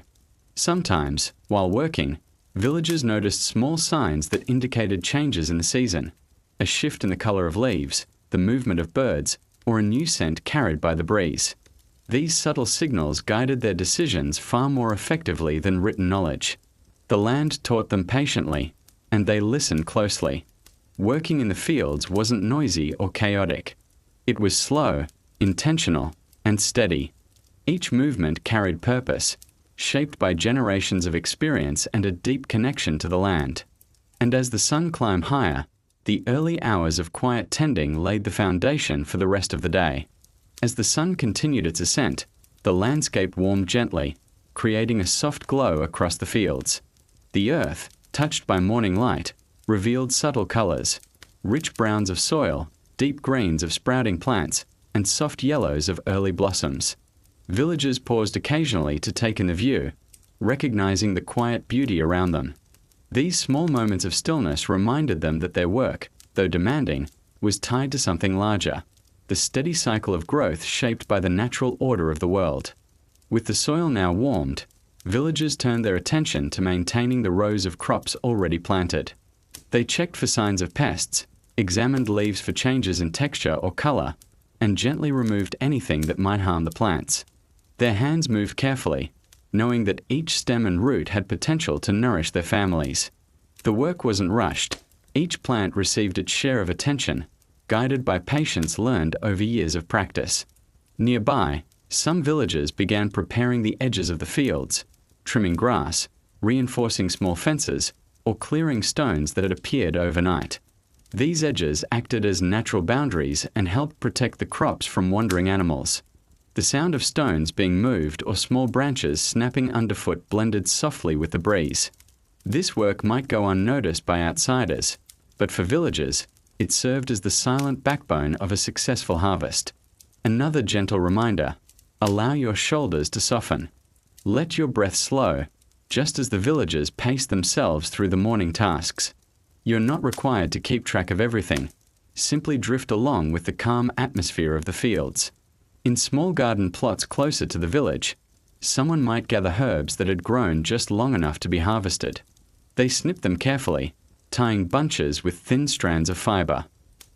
Sometimes, while working, villagers noticed small signs that indicated changes in the season: a shift in the color of leaves, the movement of birds, or a new scent carried by the breeze. These subtle signals guided their decisions far more effectively than written knowledge. The land taught them patiently, and they listened closely. Working in the fields wasn't noisy or chaotic. It was slow, intentional, and steady. Each movement carried purpose, shaped by generations of experience and a deep connection to the land. And as the sun climbed higher, the early hours of quiet tending laid the foundation for the rest of the day. As the sun continued its ascent, the landscape warmed gently, creating a soft glow across the fields. The earth, touched by morning light, revealed subtle colors: rich browns of soil, deep greens of sprouting plants, and soft yellows of early blossoms. Villagers paused occasionally to take in the view, recognizing the quiet beauty around them. These small moments of stillness reminded them that their work, though demanding, was tied to something larger: the steady cycle of growth shaped by the natural order of the world. With the soil now warmed, villagers turned their attention to maintaining the rows of crops already planted. They checked for signs of pests, examined leaves for changes in texture or color, and gently removed anything that might harm the plants. Their hands moved carefully, knowing that each stem and root had potential to nourish their families. The work wasn't rushed. Each plant received its share of attention, guided by patience learned over years of practice. Nearby, some villagers began preparing the edges of the fields, trimming grass, reinforcing small fences, or clearing stones that had appeared overnight. These edges acted as natural boundaries and helped protect the crops from wandering animals. The sound of stones being moved or small branches snapping underfoot blended softly with the breeze. This work might go unnoticed by outsiders, but for villagers, it served as the silent backbone of a successful harvest. Another gentle reminder: allow your shoulders to soften. Let your breath slow, just as the villagers paced themselves through the morning tasks. You're not required to keep track of everything. Simply drift along with the calm atmosphere of the fields. In small garden plots closer to the village, someone might gather herbs that had grown just long enough to be harvested. They snipped them carefully, tying bunches with thin strands of fiber.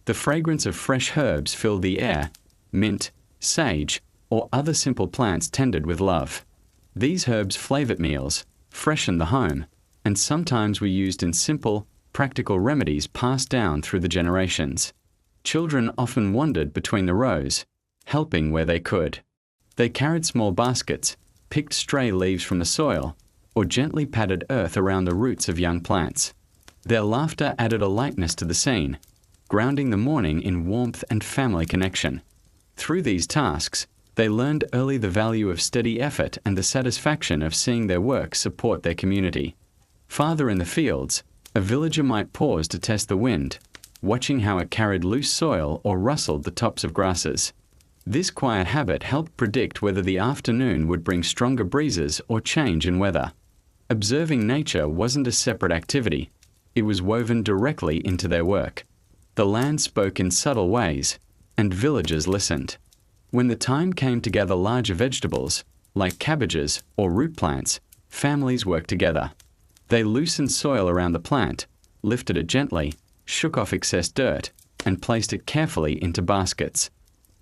The fragrance of fresh herbs filled the air: mint, sage, or other simple plants tended with love. These herbs flavored meals, freshened the home, and sometimes were used in simple, practical remedies passed down through the generations. Children often wandered between the rows, helping where they could. They carried small baskets, picked stray leaves from the soil, or gently patted earth around the roots of young plants. Their laughter added a lightness to the scene, grounding the morning in warmth and family connection. Through these tasks, they learned early the value of steady effort and the satisfaction of seeing their work support their community. Farther in the fields, a villager might pause to test the wind, watching how it carried loose soil or rustled the tops of grasses. This quiet habit helped predict whether the afternoon would bring stronger breezes or change in weather. Observing nature wasn't a separate activity. It was woven directly into their work. The land spoke in subtle ways, and villagers listened. When the time came to gather larger vegetables, like cabbages or root plants, families worked together. They loosened soil around the plant, lifted it gently, shook off excess dirt, and placed it carefully into baskets.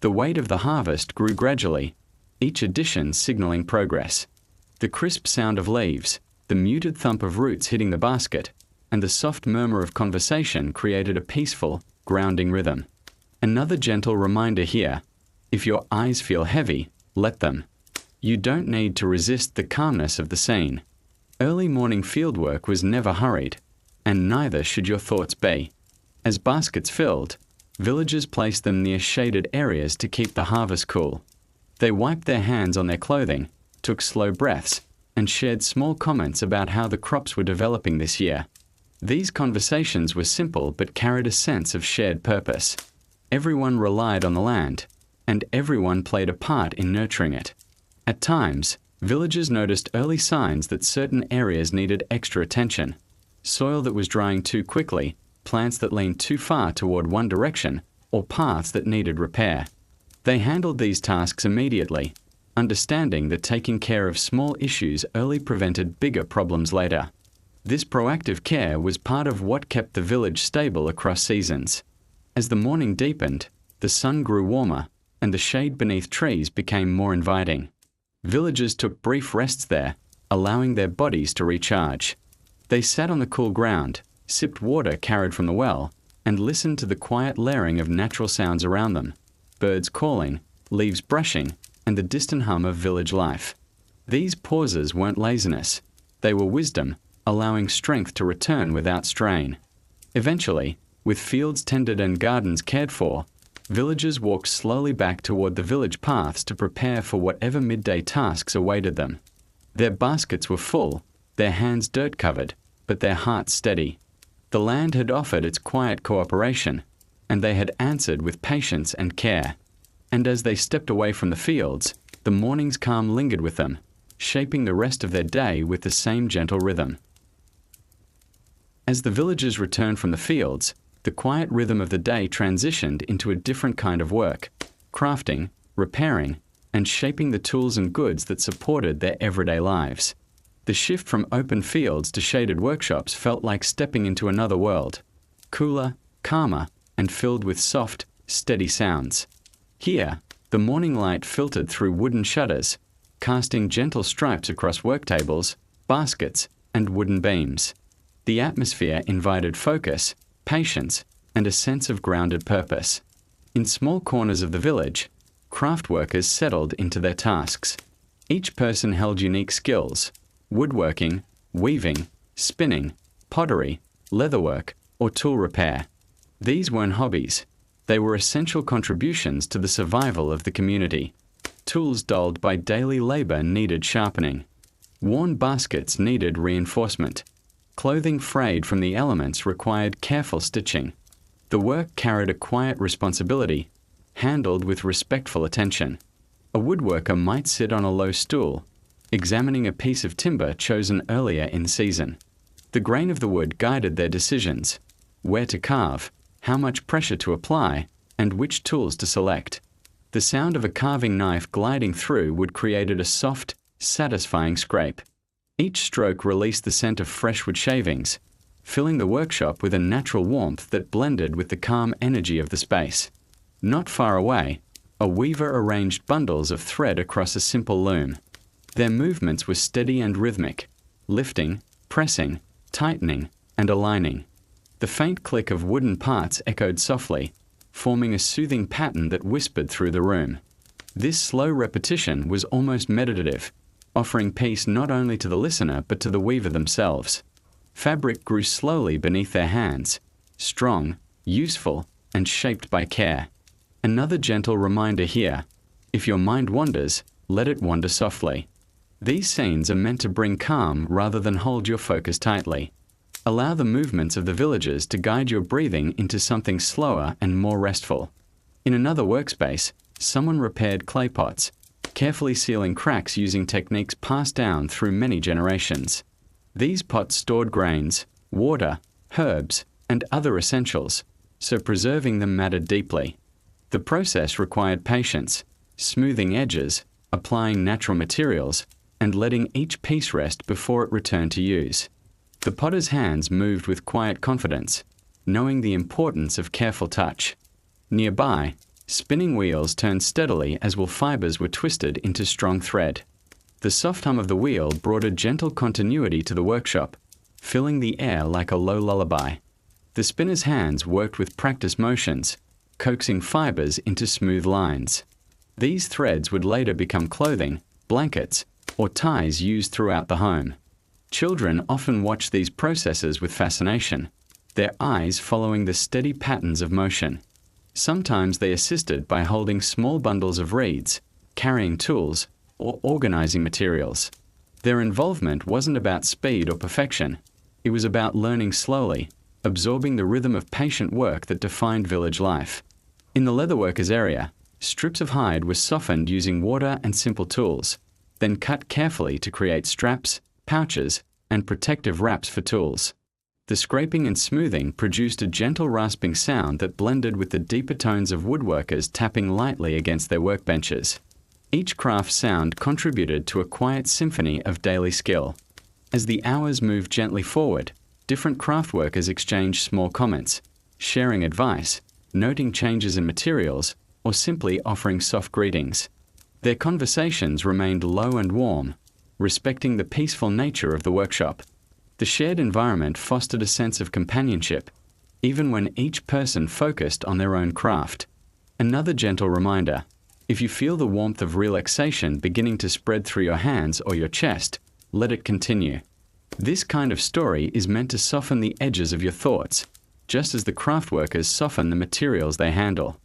The weight of the harvest grew gradually, each addition signaling progress. The crisp sound of leaves, the muted thump of roots hitting the basket, and the soft murmur of conversation created a peaceful, grounding rhythm. Another gentle reminder here: if your eyes feel heavy, let them. You don't need to resist the calmness of the scene. Early morning fieldwork was never hurried, and neither should your thoughts be. As baskets filled, villagers placed them near shaded areas to keep the harvest cool. They wiped their hands on their clothing, took slow breaths, and shared small comments about how the crops were developing this year. These conversations were simple but carried a sense of shared purpose. Everyone relied on the land, and everyone played a part in nurturing it. At times, villagers noticed early signs that certain areas needed extra attention. Soil that was drying too quickly, plants that leaned too far toward one direction, or paths that needed repair. They handled these tasks immediately, understanding that taking care of small issues early prevented bigger problems later. This proactive care was part of what kept the village stable across seasons. As the morning deepened, the sun grew warmer, and the shade beneath trees became more inviting. Villagers took brief rests there, allowing their bodies to recharge. They sat on the cool ground, sipped water carried from the well, and listened to the quiet layering of natural sounds around them: birds calling, leaves brushing, and the distant hum of village life. These pauses weren't laziness. They were wisdom, allowing strength to return without strain. Eventually, with fields tended and gardens cared for, villagers walked slowly back toward the village paths to prepare for whatever midday tasks awaited them. Their baskets were full, their hands dirt-covered, but their hearts steady. The land had offered its quiet cooperation, and they had answered with patience and care. And as they stepped away from the fields, the morning's calm lingered with them, shaping the rest of their day with the same gentle rhythm. As the villagers returned from the fields, the quiet rhythm of the day transitioned into a different kind of work: crafting, repairing, and shaping the tools and goods that supported their everyday lives. The shift from open fields to shaded workshops felt like stepping into another world, cooler, calmer, and filled with soft, steady sounds. Here, the morning light filtered through wooden shutters, casting gentle stripes across work tables, baskets, and wooden beams. The atmosphere invited focus, patience, and a sense of grounded purpose. In small corners of the village, craft workers settled into their tasks. Each person held unique skills: woodworking, weaving, spinning, pottery, leatherwork, or tool repair. These weren't hobbies. They were essential contributions to the survival of the community. Tools dulled by daily labor needed sharpening. Worn baskets needed reinforcement. Clothing frayed from the elements required careful stitching. The work carried a quiet responsibility, handled with respectful attention. A woodworker might sit on a low stool, examining a piece of timber chosen earlier in season. The grain of the wood guided their decisions: where to carve, how much pressure to apply, and which tools to select. The sound of a carving knife gliding through wood created a soft, satisfying scrape. Each stroke released the scent of fresh wood shavings, filling the workshop with a natural warmth that blended with the calm energy of the space. Not far away, a weaver arranged bundles of thread across a simple loom. Their movements were steady and rhythmic, lifting, pressing, tightening, and aligning. The faint click of wooden parts echoed softly, forming a soothing pattern that whispered through the room. This slow repetition was almost meditative, offering peace not only to the listener but to the weaver themselves. Fabric grew slowly beneath their hands, strong, useful, and shaped by care. Another gentle reminder here: if your mind wanders, let it wander softly. These scenes are meant to bring calm rather than hold your focus tightly. Allow the movements of the villagers to guide your breathing into something slower and more restful. In another workspace, someone repaired clay pots, carefully sealing cracks using techniques passed down through many generations. These pots stored grains, water, herbs, and other essentials, so preserving them mattered deeply. The process required patience, smoothing edges, applying natural materials, and letting each piece rest before it returned to use. The potter's hands moved with quiet confidence, knowing the importance of careful touch. Nearby, spinning wheels turned steadily as wool fibers were twisted into strong thread. The soft hum of the wheel brought a gentle continuity to the workshop, filling the air like a low lullaby. The spinner's hands worked with practiced motions, coaxing fibers into smooth lines. These threads would later become clothing, blankets, or ties used throughout the home. Children often watch these processes with fascination, their eyes following the steady patterns of motion. Sometimes they assisted by holding small bundles of reeds, carrying tools, or organizing materials. Their involvement wasn't about speed or perfection. It was about learning slowly, absorbing the rhythm of patient work that defined village life. In the leatherworkers' area, strips of hide were softened using water and simple tools, then cut carefully to create straps, pouches, and protective wraps for tools. The scraping and smoothing produced a gentle rasping sound that blended with the deeper tones of woodworkers tapping lightly against their workbenches. Each craft sound contributed to a quiet symphony of daily skill. As the hours moved gently forward, different craftworkers exchanged small comments, sharing advice, noting changes in materials, or simply offering soft greetings. Their conversations remained low and warm, respecting the peaceful nature of the workshop. The shared environment fostered a sense of companionship, even when each person focused on their own craft. Another gentle reminder: if you feel the warmth of relaxation beginning to spread through your hands or your chest, let it continue. This kind of story is meant to soften the edges of your thoughts, just as the craftworkers soften the materials they handle.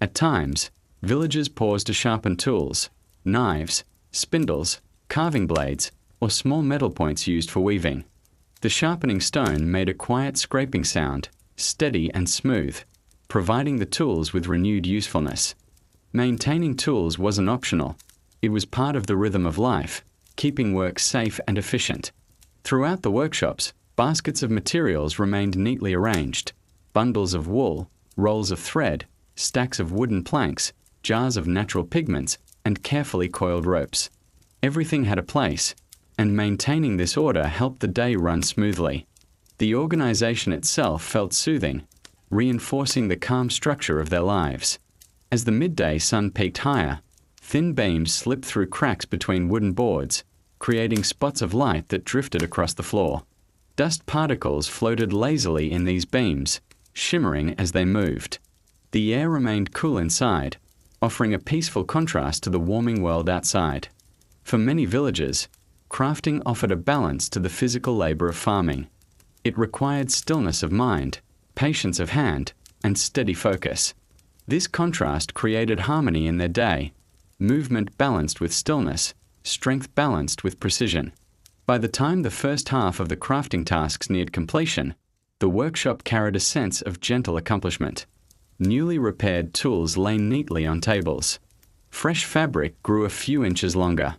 At times, villagers paused to sharpen tools, knives, spindles, carving blades, or small metal points used for weaving. The sharpening stone made a quiet scraping sound, steady and smooth, providing the tools with renewed usefulness. Maintaining tools wasn't optional. It was part of the rhythm of life, keeping work safe and efficient. Throughout the workshops, baskets of materials remained neatly arranged: bundles of wool, rolls of thread, stacks of wooden planks, jars of natural pigments, and carefully coiled ropes. Everything had a place, and maintaining this order helped the day run smoothly. The organization itself felt soothing, reinforcing the calm structure of their lives. As the midday sun peaked higher, thin beams slipped through cracks between wooden boards, creating spots of light that drifted across the floor. Dust particles floated lazily in these beams, shimmering as they moved. The air remained cool inside, offering a peaceful contrast to the warming world outside. For many villagers, crafting offered a balance to the physical labor of farming. It required stillness of mind, patience of hand, and steady focus. This contrast created harmony in their day, movement balanced with stillness, strength balanced with precision. By the time the first half of the crafting tasks neared completion, the workshop carried a sense of gentle accomplishment. Newly repaired tools lay neatly on tables. Fresh fabric grew a few inches longer.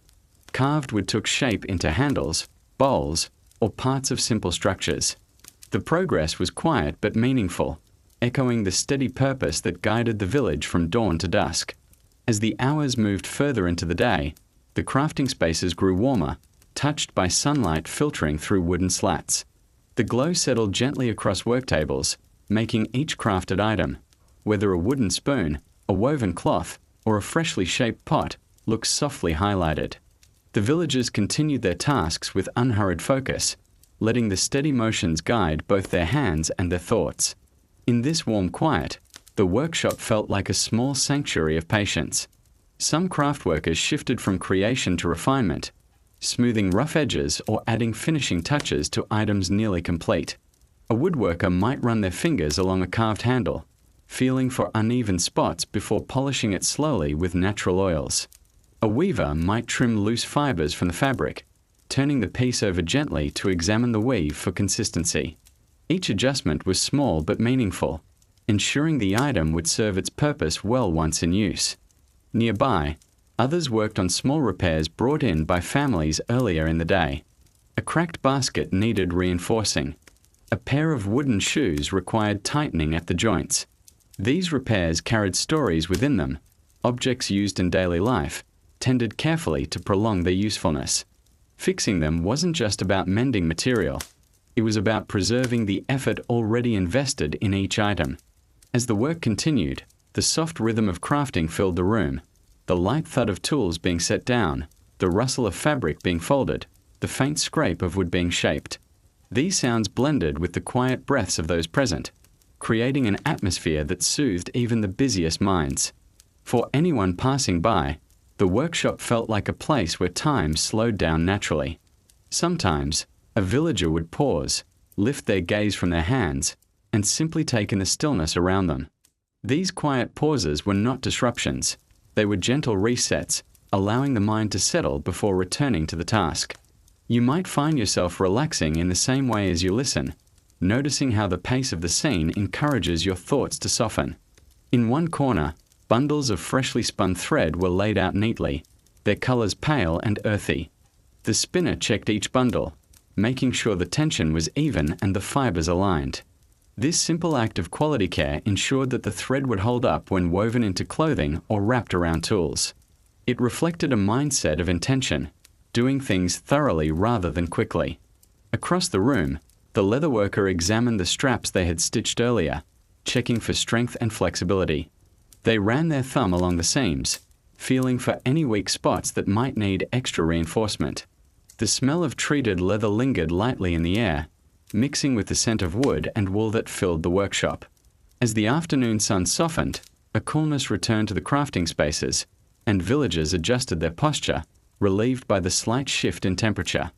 Carved wood took shape into handles, bowls, or parts of simple structures. The progress was quiet but meaningful, echoing the steady purpose that guided the village from dawn to dusk. As the hours moved further into the day, the crafting spaces grew warmer, touched by sunlight filtering through wooden slats. The glow settled gently across work tables, making each crafted item, whether a wooden spoon, a woven cloth, or a freshly shaped pot, look softly highlighted. The villagers continued their tasks with unhurried focus, letting the steady motions guide both their hands and their thoughts. In this warm quiet, the workshop felt like a small sanctuary of patience. Some craftworkers shifted from creation to refinement, smoothing rough edges or adding finishing touches to items nearly complete. A woodworker might run their fingers along a carved handle, feeling for uneven spots before polishing it slowly with natural oils. A weaver might trim loose fibers from the fabric, turning the piece over gently to examine the weave for consistency. Each adjustment was small but meaningful, ensuring the item would serve its purpose well once in use. Nearby, others worked on small repairs brought in by families earlier in the day. A cracked basket needed reinforcing. A pair of wooden shoes required tightening at the joints. These repairs carried stories within them, objects used in daily life, tended carefully to prolong their usefulness. Fixing them wasn't just about mending material. It was about preserving the effort already invested in each item. As the work continued, the soft rhythm of crafting filled the room, the light thud of tools being set down, the rustle of fabric being folded, the faint scrape of wood being shaped. These sounds blended with the quiet breaths of those present, creating an atmosphere that soothed even the busiest minds. For anyone passing by, the workshop felt like a place where time slowed down naturally. Sometimes, A villager would pause, lift their gaze from their hands, and simply take in the stillness around them. These quiet pauses were not disruptions. They were gentle resets, allowing the mind to settle before returning to the task. You might find yourself relaxing in the same way as you listen, noticing how the pace of the scene encourages your thoughts to soften. In one corner, bundles of freshly spun thread were laid out neatly, their colors pale and earthy. The spinner checked each bundle, making sure the tension was even and the fibers aligned. This simple act of quality care ensured that the thread would hold up when woven into clothing or wrapped around tools. It reflected a mindset of intention, doing things thoroughly rather than quickly. Across the room, the leatherworker examined the straps they had stitched earlier, checking for strength and flexibility. They ran their thumb along the seams, feeling for any weak spots that might need extra reinforcement. The smell of treated leather lingered lightly in the air, mixing with the scent of wood and wool that filled the workshop. As the afternoon sun softened, a coolness returned to the crafting spaces, and villagers adjusted their posture, relieved by the slight shift in temperature.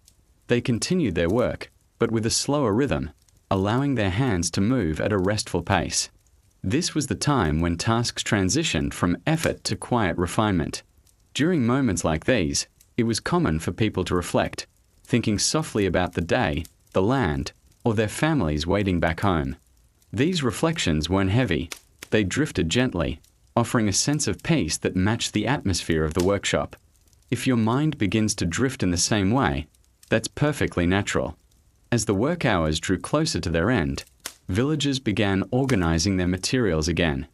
They continued their work, but with a slower rhythm, allowing their hands to move at a restful pace. This was the time when tasks transitioned from effort to quiet refinement. During moments like these, it was common for people to reflect, thinking softly about the day, the land, or their families waiting back home. These reflections weren't heavy. They drifted gently, offering a sense of peace that matched the atmosphere of the workshop. If your mind begins to drift in the same way, that's perfectly natural. As the work hours drew closer to their end, villagers began organizing their materials again.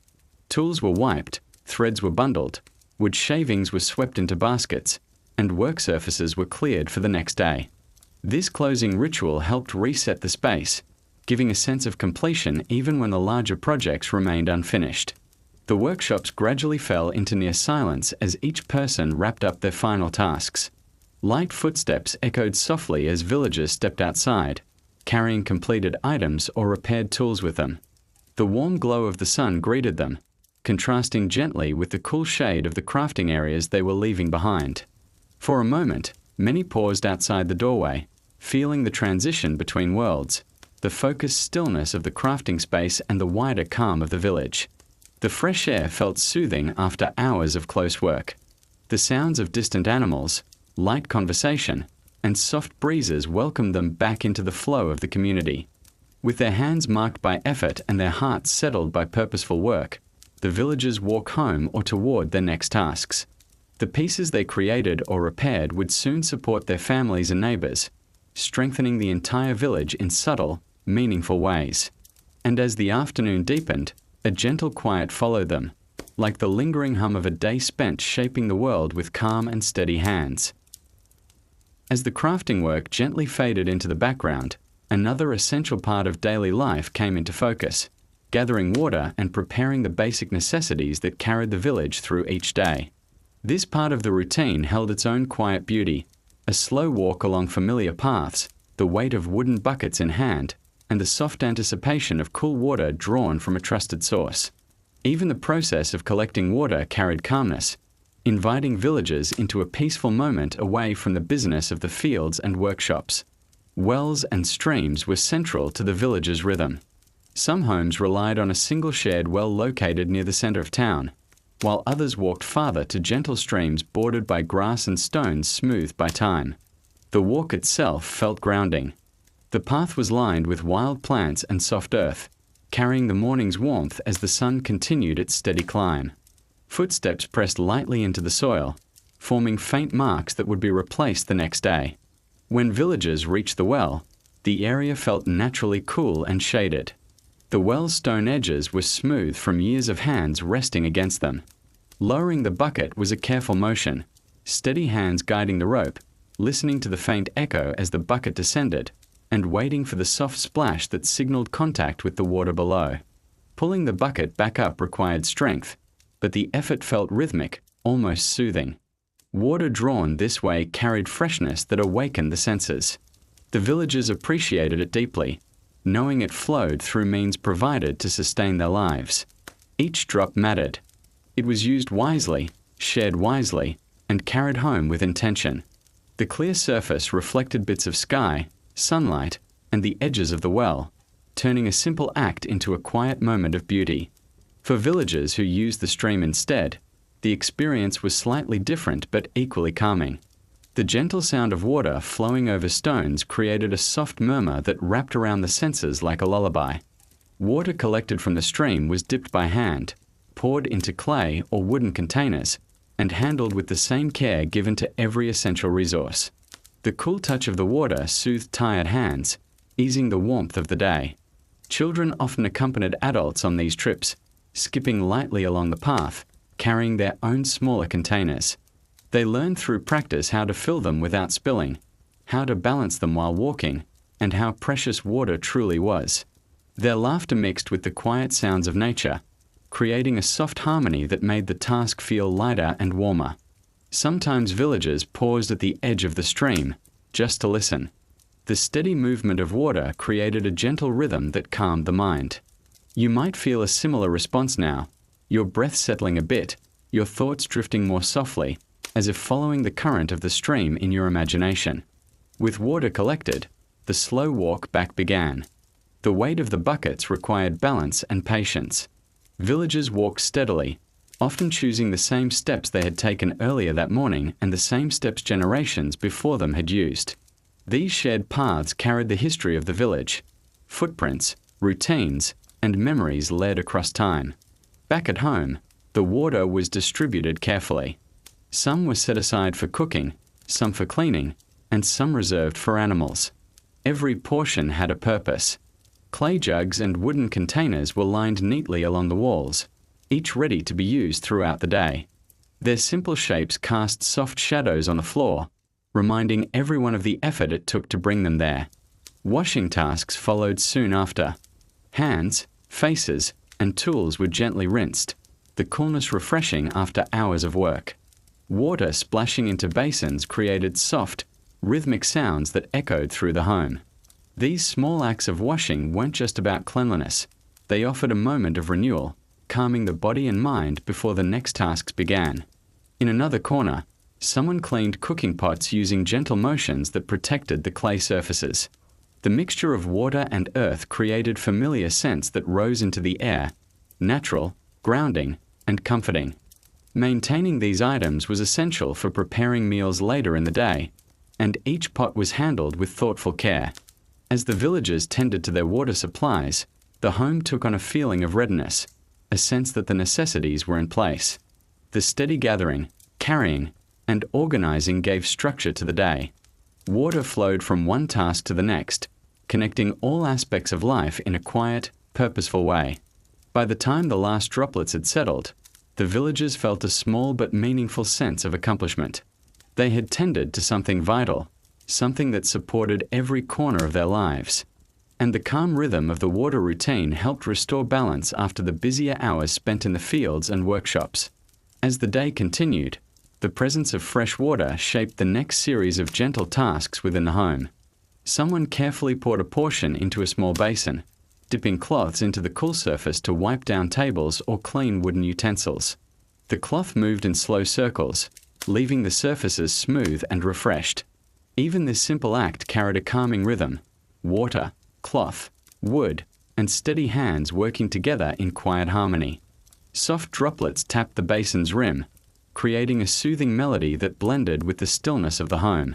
Tools were wiped, threads were bundled, wood shavings were swept into baskets, and work surfaces were cleared for the next day. This closing ritual helped reset the space, giving a sense of completion even when the larger projects remained unfinished. The workshops gradually fell into near silence as each person wrapped up their final tasks. Light footsteps echoed softly as villagers stepped outside, carrying completed items or repaired tools with them. The warm glow of the sun greeted them, contrasting gently with the cool shade of the crafting areas they were leaving behind. For a moment, many paused outside the doorway, feeling the transition between worlds, the focused stillness of the crafting space and the wider calm of the village. The fresh air felt soothing after hours of close work. The sounds of distant animals, light conversation, and soft breezes welcomed them back into the flow of the community. With their hands marked by effort and their hearts settled by purposeful work, the villagers walk home or toward their next tasks. The pieces they created or repaired would soon support their families and neighbors, strengthening the entire village in subtle, meaningful ways. And as the afternoon deepened, a gentle quiet followed them, like the lingering hum of a day spent shaping the world with calm and steady hands. As the crafting work gently faded into the background, another essential part of daily life came into focus, gathering water and preparing the basic necessities that carried the village through each day. This part of the routine held its own quiet beauty, a slow walk along familiar paths, the weight of wooden buckets in hand, and the soft anticipation of cool water drawn from a trusted source. Even the process of collecting water carried calmness, inviting villagers into a peaceful moment away from the business of the fields and workshops. Wells and streams were central to the village's rhythm. Some homes relied on a single shared well located near the center of town, while others walked farther to gentle streams bordered by grass and stones smoothed by time. The walk itself felt grounding. The path was lined with wild plants and soft earth, carrying the morning's warmth as the sun continued its steady climb. Footsteps pressed lightly into the soil, forming faint marks that would be replaced the next day. When villagers reached the well, the area felt naturally cool and shaded. The well's stone edges were smooth from years of hands resting against them. Lowering the bucket was a careful motion, steady hands guiding the rope, listening to the faint echo as the bucket descended, and waiting for the soft splash that signaled contact with the water below. Pulling the bucket back up required strength, but the effort felt rhythmic, almost soothing. Water drawn this way carried freshness that awakened the senses. The villagers appreciated it deeply, knowing it flowed through means provided to sustain their lives. Each drop mattered. It was used wisely, shared wisely, and carried home with intention. The clear surface reflected bits of sky, sunlight, and the edges of the well, turning a simple act into a quiet moment of beauty. For villagers who used the stream instead, the experience was slightly different but equally calming. The gentle sound of water flowing over stones created a soft murmur that wrapped around the senses like a lullaby. Water collected from the stream was dipped by hand, poured into clay or wooden containers, and handled with the same care given to every essential resource. The cool touch of the water soothed tired hands, easing the warmth of the day. Children often accompanied adults on these trips, skipping lightly along the path, carrying their own smaller containers. They learned through practice how to fill them without spilling, how to balance them while walking, and how precious water truly was. Their laughter mixed with the quiet sounds of nature, creating a soft harmony that made the task feel lighter and warmer. Sometimes villagers paused at the edge of the stream, just to listen. The steady movement of water created a gentle rhythm that calmed the mind. You might feel a similar response now, your breath settling a bit, your thoughts drifting more softly, as if following the current of the stream in your imagination. With water collected, the slow walk back began. The weight of the buckets required balance and patience. Villagers walked steadily, often choosing the same steps they had taken earlier that morning and the same steps generations before them had used. These shared paths carried the history of the village. Footprints, routines, and memories led across time. Back at home, the water was distributed carefully. Some were set aside for cooking, some for cleaning, and some reserved for animals. Every portion had a purpose. Clay jugs and wooden containers were lined neatly along the walls, each ready to be used throughout the day. Their simple shapes cast soft shadows on the floor, reminding everyone of the effort it took to bring them there. Washing tasks followed soon after. Hands, faces, and tools were gently rinsed, the coolness refreshing after hours of work. Water splashing into basins created soft, rhythmic sounds that echoed through the home. These small acts of washing weren't just about cleanliness. They offered a moment of renewal, calming the body and mind before the next tasks began. In another corner, someone cleaned cooking pots using gentle motions that protected the clay surfaces. The mixture of water and earth created familiar scents that rose into the air, natural, grounding, and comforting. Maintaining these items was essential for preparing meals later in the day, and each pot was handled with thoughtful care. As the villagers tended to their water supplies, the home took on a feeling of readiness, a sense that the necessities were in place. The steady gathering, carrying, and organizing gave structure to the day. Water flowed from one task to the next, connecting all aspects of life in a quiet, purposeful way. By the time the last droplets had settled, the villagers felt a small but meaningful sense of accomplishment. They had tended to something vital, something that supported every corner of their lives. And the calm rhythm of the water routine helped restore balance after the busier hours spent in the fields and workshops. As the day continued, the presence of fresh water shaped the next series of gentle tasks within the home. Someone carefully poured a portion into a small basin, dipping cloths into the cool surface to wipe down tables or clean wooden utensils. The cloth moved in slow circles, leaving the surfaces smooth and refreshed. Even this simple act carried a calming rhythm: water, cloth, wood, and steady hands working together in quiet harmony. Soft droplets tapped the basin's rim, creating a soothing melody that blended with the stillness of the home.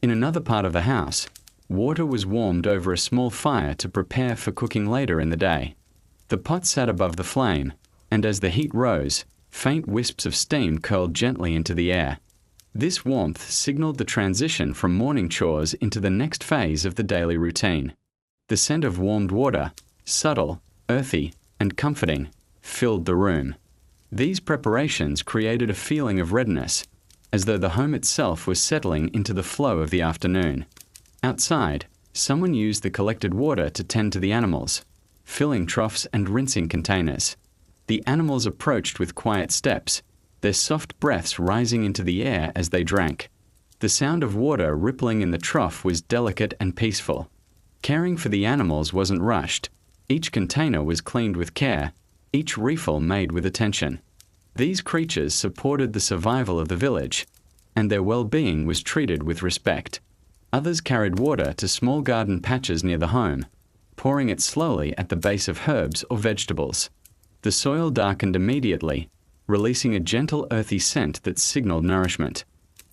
In another part of the house, water was warmed over a small fire to prepare for cooking later in the day. The pot sat above the flame, and as the heat rose, faint wisps of steam curled gently into the air. This warmth signaled the transition from morning chores into the next phase of the daily routine. The scent of warmed water, subtle, earthy, and comforting, filled the room. These preparations created a feeling of readiness, as though the home itself was settling into the flow of the afternoon. Outside, someone used the collected water to tend to the animals, filling troughs and rinsing containers. The animals approached with quiet steps, their soft breaths rising into the air as they drank. The sound of water rippling in the trough was delicate and peaceful. Caring for the animals wasn't rushed. Each container was cleaned with care, each refill made with attention. These creatures supported the survival of the village, and their well-being was treated with respect. Others carried water to small garden patches near the home, pouring it slowly at the base of herbs or vegetables. The soil darkened immediately, releasing a gentle earthy scent that signaled nourishment.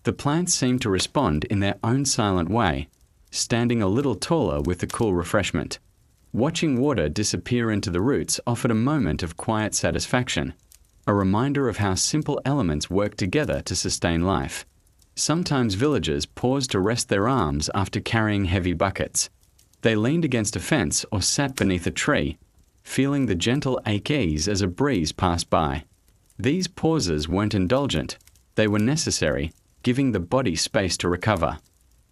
The plants seemed to respond in their own silent way, standing a little taller with the cool refreshment. Watching water disappear into the roots offered a moment of quiet satisfaction, a reminder of how simple elements work together to sustain life. Sometimes villagers paused to rest their arms after carrying heavy buckets. They leaned against a fence or sat beneath a tree, feeling the gentle ease as a breeze passed by. These pauses weren't indulgent, they were necessary, giving the body space to recover.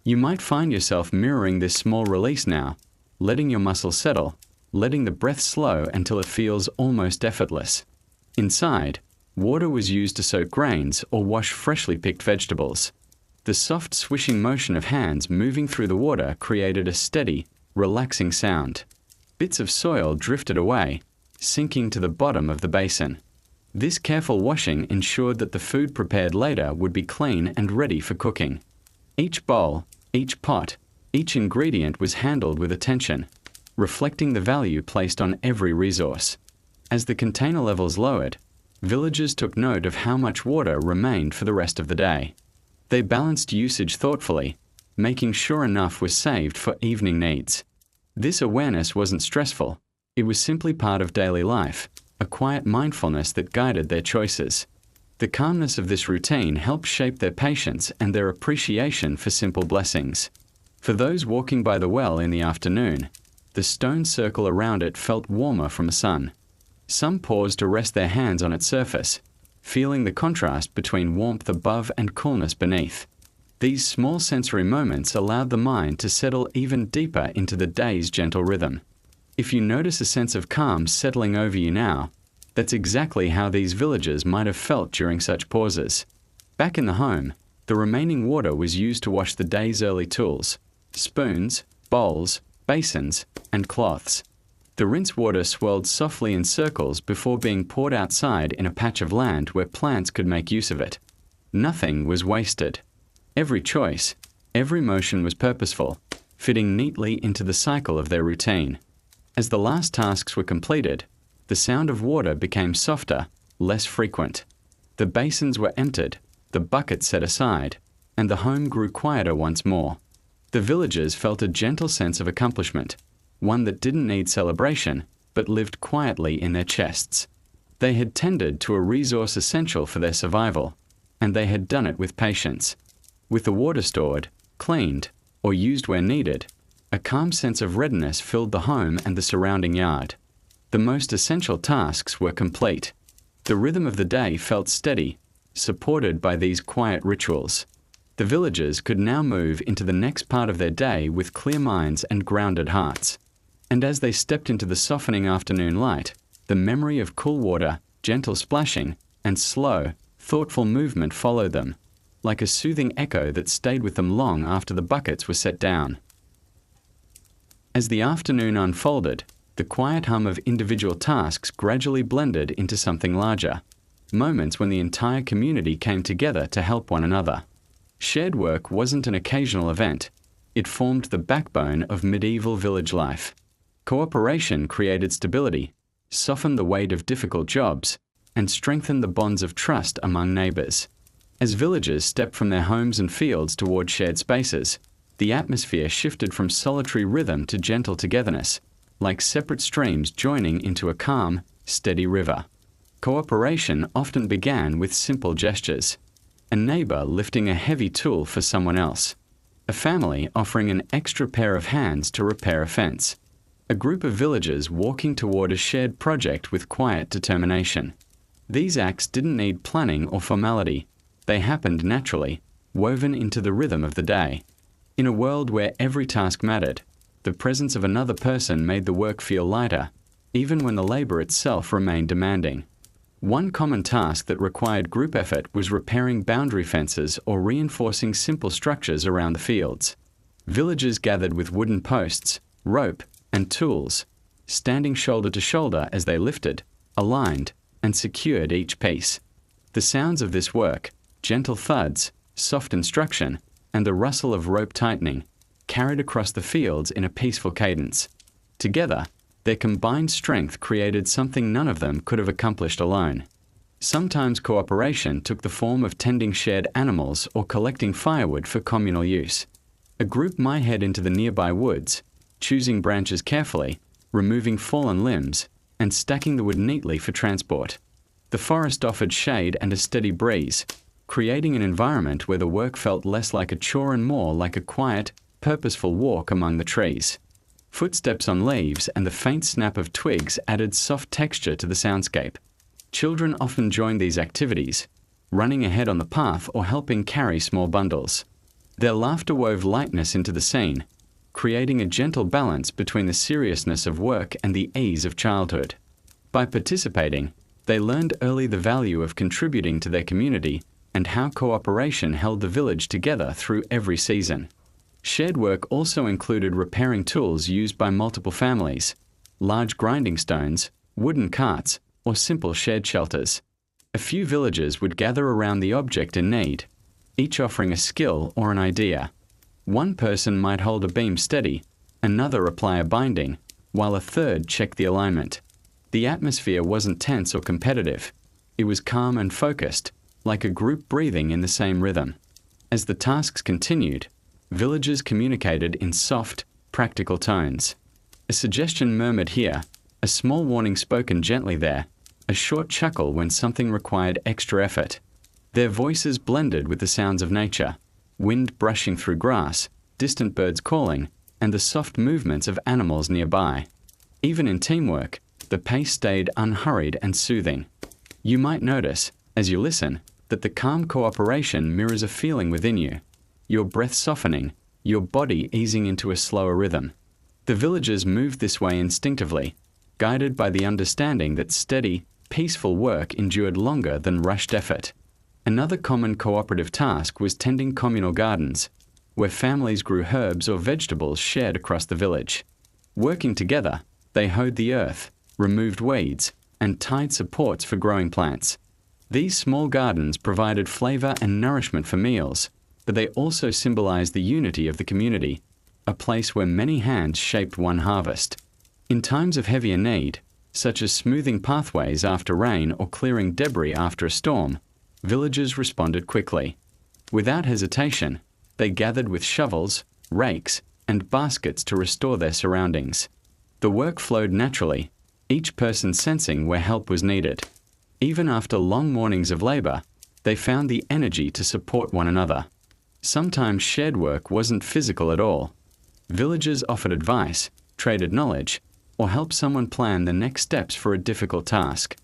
You might find yourself mirroring this small release now, letting your muscles settle, letting the breath slow until it feels almost effortless. Inside, water was used to soak grains or wash freshly picked vegetables. The soft swishing motion of hands moving through the water created a steady, relaxing sound. Bits of soil drifted away, sinking to the bottom of the basin. This careful washing ensured that the food prepared later would be clean and ready for cooking. Each bowl, each pot, each ingredient was handled with attention, reflecting the value placed on every resource. As the container levels lowered, villagers took note of how much water remained for the rest of the day. They balanced usage thoughtfully, making sure enough was saved for evening needs. This awareness wasn't stressful, it was simply part of daily life, a quiet mindfulness that guided their choices. The calmness of this routine helped shape their patience and their appreciation for simple blessings. For those walking by the well in the afternoon, the stone circle around it felt warmer from the sun. Some paused to rest their hands on its surface, feeling the contrast between warmth above and coolness beneath. These small sensory moments allowed the mind to settle even deeper into the day's gentle rhythm. If you notice a sense of calm settling over you now, that's exactly how these villagers might have felt during such pauses. Back in the home, the remaining water was used to wash the day's early tools: spoons, bowls, basins, and cloths. The rinse water swirled softly in circles before being poured outside in a patch of land where plants could make use of it. Nothing was wasted. Every choice, every motion was purposeful, fitting neatly into the cycle of their routine. As the last tasks were completed, the sound of water became softer, less frequent. The basins were emptied, the buckets set aside, and the home grew quieter once more. The villagers felt a gentle sense of accomplishment, one that didn't need celebration, but lived quietly in their chests. They had tended to a resource essential for their survival, and they had done it with patience. With the water stored, cleaned, or used where needed, a calm sense of readiness filled the home and the surrounding yard. The most essential tasks were complete. The rhythm of the day felt steady, supported by these quiet rituals. The villagers could now move into the next part of their day with clear minds and grounded hearts. And as they stepped into the softening afternoon light, the memory of cool water, gentle splashing, and slow, thoughtful movement followed them, like a soothing echo that stayed with them long after the buckets were set down. As the afternoon unfolded, the quiet hum of individual tasks gradually blended into something larger, moments when the entire community came together to help one another. Shared work wasn't an occasional event, it formed the backbone of medieval village life. Cooperation created stability, softened the weight of difficult jobs, and strengthened the bonds of trust among neighbors. As villagers stepped from their homes and fields toward shared spaces, the atmosphere shifted from solitary rhythm to gentle togetherness, like separate streams joining into a calm, steady river. Cooperation often began with simple gestures: a neighbor lifting a heavy tool for someone else, a family offering an extra pair of hands to repair a fence, a group of villagers walking toward a shared project with quiet determination. These acts didn't need planning or formality. They happened naturally, woven into the rhythm of the day. In a world where every task mattered, the presence of another person made the work feel lighter, even when the labor itself remained demanding. One common task that required group effort was repairing boundary fences or reinforcing simple structures around the fields. Villagers gathered with wooden posts, rope, and tools, standing shoulder to shoulder as they lifted, aligned, and secured each piece. The sounds of this work, gentle thuds, soft instruction, and the rustle of rope tightening, carried across the fields in a peaceful cadence. Together, their combined strength created something none of them could have accomplished alone. Sometimes cooperation took the form of tending shared animals or collecting firewood for communal use. A group might head into the nearby woods, choosing branches carefully, removing fallen limbs, and stacking the wood neatly for transport. The forest offered shade and a steady breeze, creating an environment where the work felt less like a chore and more like a quiet, purposeful walk among the trees. Footsteps on leaves and the faint snap of twigs added soft texture to the soundscape. Children often joined these activities, running ahead on the path or helping carry small bundles. Their laughter wove lightness into the scene, creating a gentle balance between the seriousness of work and the ease of childhood. By participating, they learned early the value of contributing to their community and how cooperation held the village together through every season. Shared work also included repairing tools used by multiple families, large grinding stones, wooden carts, or simple shared shelters. A few villagers would gather around the object in need, each offering a skill or an idea. One person might hold a beam steady, another apply a binding, while a third check the alignment. The atmosphere wasn't tense or competitive. It was calm and focused, like a group breathing in the same rhythm. As the tasks continued, villagers communicated in soft, practical tones. A suggestion murmured here, a small warning spoken gently there, a short chuckle when something required extra effort. Their voices blended with the sounds of nature, wind brushing through grass, distant birds calling, and the soft movements of animals nearby. Even in teamwork, the pace stayed unhurried and soothing. You might notice, as you listen, that the calm cooperation mirrors a feeling within you, your breath softening, your body easing into a slower rhythm. The villagers moved this way instinctively, guided by the understanding that steady, peaceful work endured longer than rushed effort. Another common cooperative task was tending communal gardens, where families grew herbs or vegetables shared across the village. Working together, they hoed the earth, removed weeds, and tied supports for growing plants. These small gardens provided flavor and nourishment for meals, but they also symbolized the unity of the community, a place where many hands shaped one harvest. In times of heavier need, such as smoothing pathways after rain or clearing debris after a storm, villagers responded quickly. Without hesitation, they gathered with shovels, rakes, and baskets to restore their surroundings. The work flowed naturally, each person sensing where help was needed. Even after long mornings of labor, they found the energy to support one another. Sometimes shared work wasn't physical at all. Villagers offered advice, traded knowledge, or helped someone plan the next steps for a difficult task.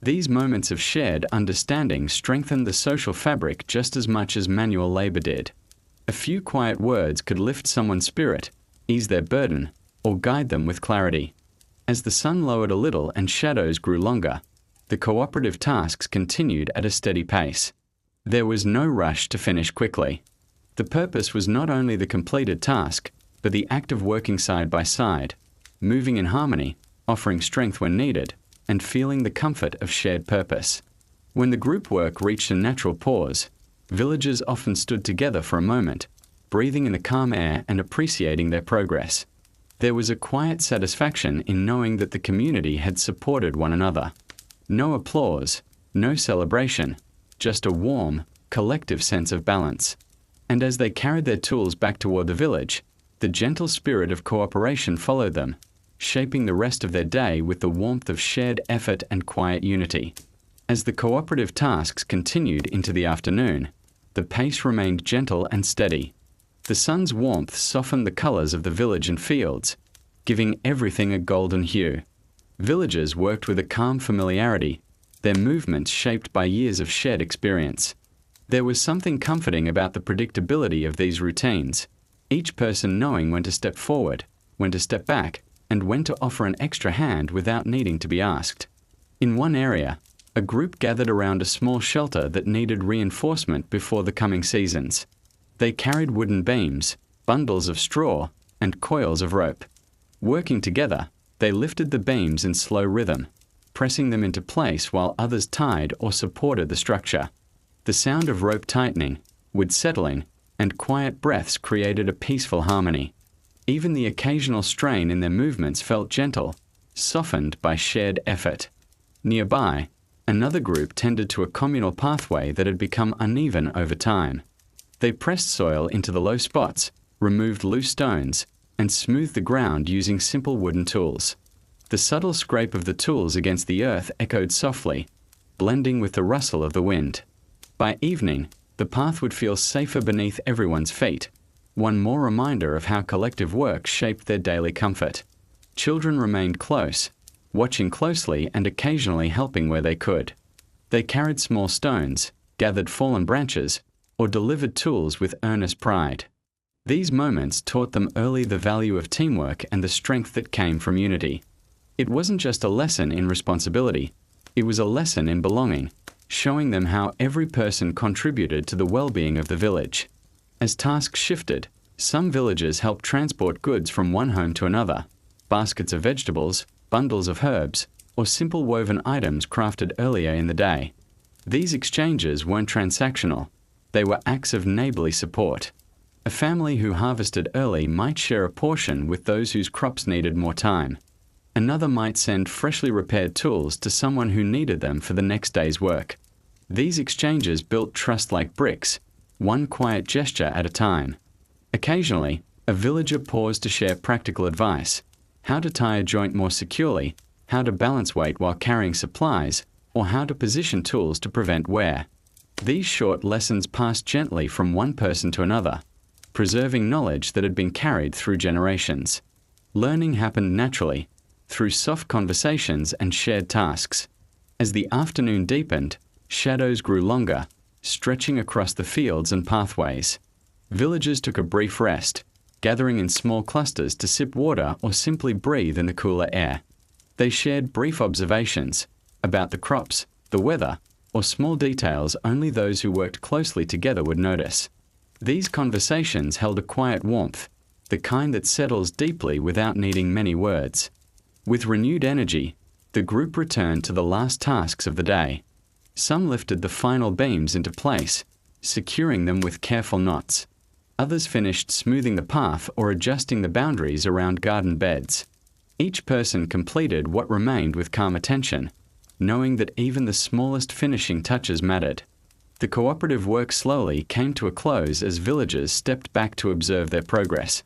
These moments of shared understanding strengthened the social fabric just as much as manual labor did. A few quiet words could lift someone's spirit, ease their burden, or guide them with clarity. As the sun lowered a little and shadows grew longer, the cooperative tasks continued at a steady pace. There was no rush to finish quickly. The purpose was not only the completed task, but the act of working side by side, moving in harmony, offering strength when needed, and feeling the comfort of shared purpose. When the group work reached a natural pause, villagers often stood together for a moment, breathing in the calm air and appreciating their progress. There was a quiet satisfaction in knowing that the community had supported one another. No applause, no celebration, just a warm, collective sense of balance. And as they carried their tools back toward the village, the gentle spirit of cooperation followed them, shaping the rest of their day with the warmth of shared effort and quiet unity. As the cooperative tasks continued into the afternoon, the pace remained gentle and steady. The sun's warmth softened the colors of the village and fields, giving everything a golden hue. Villagers worked with a calm familiarity, their movements shaped by years of shared experience. There was something comforting about the predictability of these routines, each person knowing when to step forward, when to step back, and when to offer an extra hand without needing to be asked. In one area, a group gathered around a small shelter that needed reinforcement before the coming seasons. They carried wooden beams, bundles of straw, and coils of rope. Working together, they lifted the beams in slow rhythm, pressing them into place while others tied or supported the structure. The sound of rope tightening, wood settling, and quiet breaths created a peaceful harmony. Even the occasional strain in their movements felt gentle, softened by shared effort. Nearby, another group tended to a communal pathway that had become uneven over time. They pressed soil into the low spots, removed loose stones, and smoothed the ground using simple wooden tools. The subtle scrape of the tools against the earth echoed softly, blending with the rustle of the wind. By evening, the path would feel safer beneath everyone's feet, one more reminder of how collective work shaped their daily comfort. Children remained close, watching closely and occasionally helping where they could. They carried small stones, gathered fallen branches, or delivered tools with earnest pride. These moments taught them early the value of teamwork and the strength that came from unity. It wasn't just a lesson in responsibility, it was a lesson in belonging, showing them how every person contributed to the well-being of the village. As tasks shifted, some villagers helped transport goods from one home to another, baskets of vegetables, bundles of herbs, or simple woven items crafted earlier in the day. These exchanges weren't transactional, they were acts of neighborly support. A family who harvested early might share a portion with those whose crops needed more time. Another might send freshly repaired tools to someone who needed them for the next day's work. These exchanges built trust like bricks, one quiet gesture at a time. Occasionally, a villager paused to share practical advice: how to tie a joint more securely, how to balance weight while carrying supplies, or how to position tools to prevent wear. These short lessons passed gently from one person to another, preserving knowledge that had been carried through generations. Learning happened naturally, through soft conversations and shared tasks. As the afternoon deepened, shadows grew longer, stretching across the fields and pathways. Villagers took a brief rest, gathering in small clusters to sip water or simply breathe in the cooler air. They shared brief observations about the crops, the weather, or small details only those who worked closely together would notice. These conversations held a quiet warmth, the kind that settles deeply without needing many words. With renewed energy, the group returned to the last tasks of the day. Some lifted the final beams into place, securing them with careful knots. Others finished smoothing the path or adjusting the boundaries around garden beds. Each person completed what remained with calm attention, knowing that even the smallest finishing touches mattered. The cooperative work slowly came to a close as villagers stepped back to observe their progress.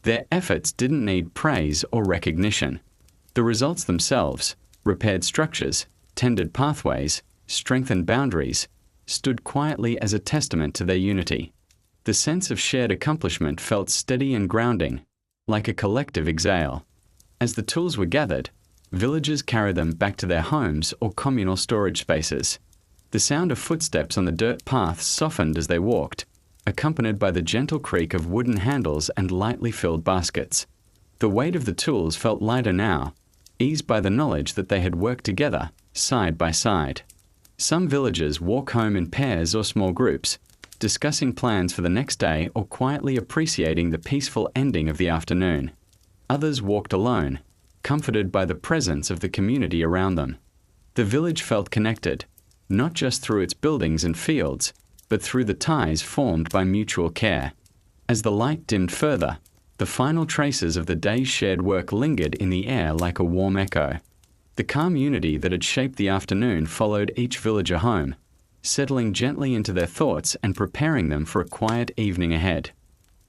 Their efforts didn't need praise or recognition. The results themselves, repaired structures, tended pathways, strengthened boundaries, stood quietly as a testament to their unity. The sense of shared accomplishment felt steady and grounding, like a collective exhale. As the tools were gathered, villagers carried them back to their homes or communal storage spaces. The sound of footsteps on the dirt paths softened as they walked, accompanied by the gentle creak of wooden handles and lightly filled baskets. The weight of the tools felt lighter now, eased by the knowledge that they had worked together, side by side. Some villagers walk home in pairs or small groups, discussing plans for the next day or quietly appreciating the peaceful ending of the afternoon. Others walked alone, comforted by the presence of the community around them. The village felt connected, not just through its buildings and fields, but through the ties formed by mutual care. As the light dimmed further, the final traces of the day's shared work lingered in the air like a warm echo. The calm unity that had shaped the afternoon followed each villager home, settling gently into their thoughts and preparing them for a quiet evening ahead.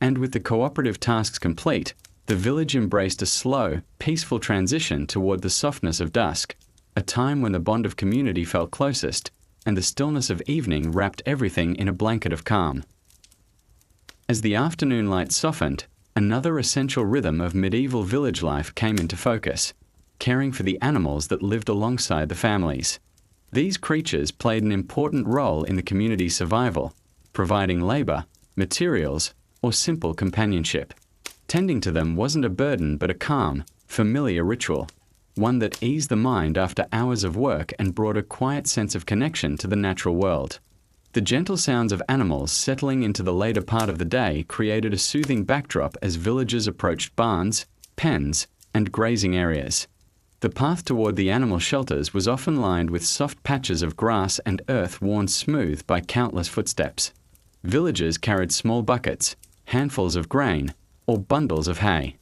And with the cooperative tasks complete, the village embraced a slow, peaceful transition toward the softness of dusk, a time when the bond of community felt closest, and the stillness of evening wrapped everything in a blanket of calm. As the afternoon light softened, another essential rhythm of medieval village life came into focus: caring for the animals that lived alongside the families. These creatures played an important role in the community's survival, providing labor, materials, or simple companionship. Tending to them wasn't a burden but a calm, familiar ritual, one that eased the mind after hours of work and brought a quiet sense of connection to the natural world. The gentle sounds of animals settling into the later part of the day created a soothing backdrop as villagers approached barns, pens, and grazing areas. The path toward the animal shelters was often lined with soft patches of grass and earth worn smooth by countless footsteps. Villagers carried small buckets, handfuls of grain, or bundles of hay.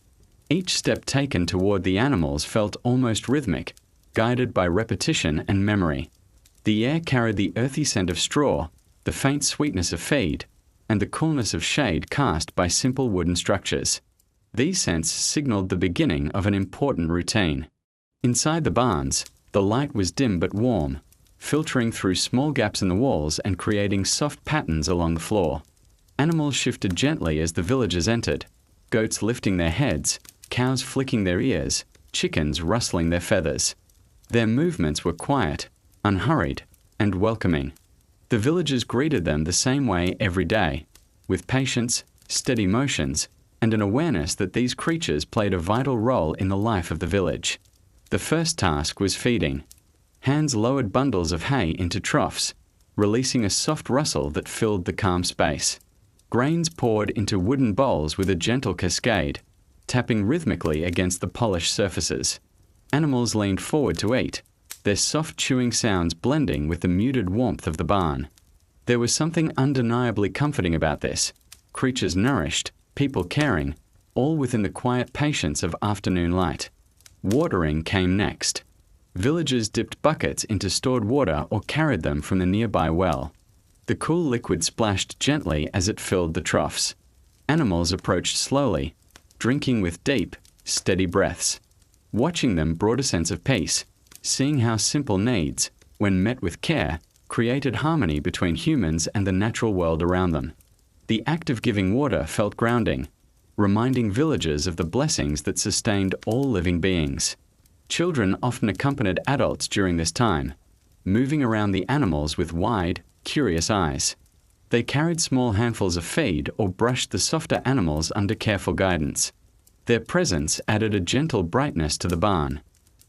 Each step taken toward the animals felt almost rhythmic, guided by repetition and memory. The air carried the earthy scent of straw, the faint sweetness of feed, and the coolness of shade cast by simple wooden structures. These scents signaled the beginning of an important routine. Inside the barns, the light was dim but warm, filtering through small gaps in the walls and creating soft patterns along the floor. Animals shifted gently as the villagers entered, goats lifting their heads, cows flicking their ears, chickens rustling their feathers. Their movements were quiet, unhurried, and welcoming. The villagers greeted them the same way every day, with patience, steady motions, and an awareness that these creatures played a vital role in the life of the village. The first task was feeding. Hands lowered bundles of hay into troughs, releasing a soft rustle that filled the calm space. Grains poured into wooden bowls with a gentle cascade, tapping rhythmically against the polished surfaces. Animals leaned forward to eat, their soft chewing sounds blending with the muted warmth of the barn. There was something undeniably comforting about this. Creatures nourished, people caring, all within the quiet patience of afternoon light. Watering came next. Villagers dipped buckets into stored water or carried them from the nearby well. The cool liquid splashed gently as it filled the troughs. Animals approached slowly, drinking with deep, steady breaths. Watching them brought a sense of peace, seeing how simple needs, when met with care, created harmony between humans and the natural world around them. The act of giving water felt grounding, reminding villagers of the blessings that sustained all living beings. Children often accompanied adults during this time, moving around the animals with wide, curious eyes. They carried small handfuls of feed or brushed the softer animals under careful guidance. Their presence added a gentle brightness to the barn.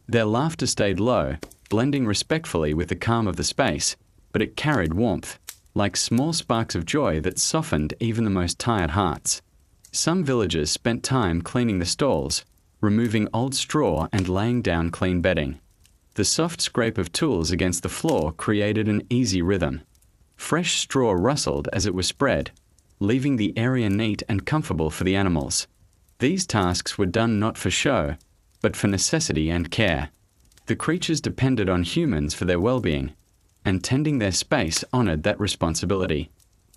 Their laughter stayed low, blending respectfully with the calm of the space, but it carried warmth, like small sparks of joy that softened even the most tired hearts. Some villagers spent time cleaning the stalls, removing old straw and laying down clean bedding. The soft scrape of tools against the floor created an easy rhythm. Fresh straw rustled as it was spread, leaving the area neat and comfortable for the animals. These tasks were done not for show, but for necessity and care. The creatures depended on humans for their well-being, and tending their space honored that responsibility.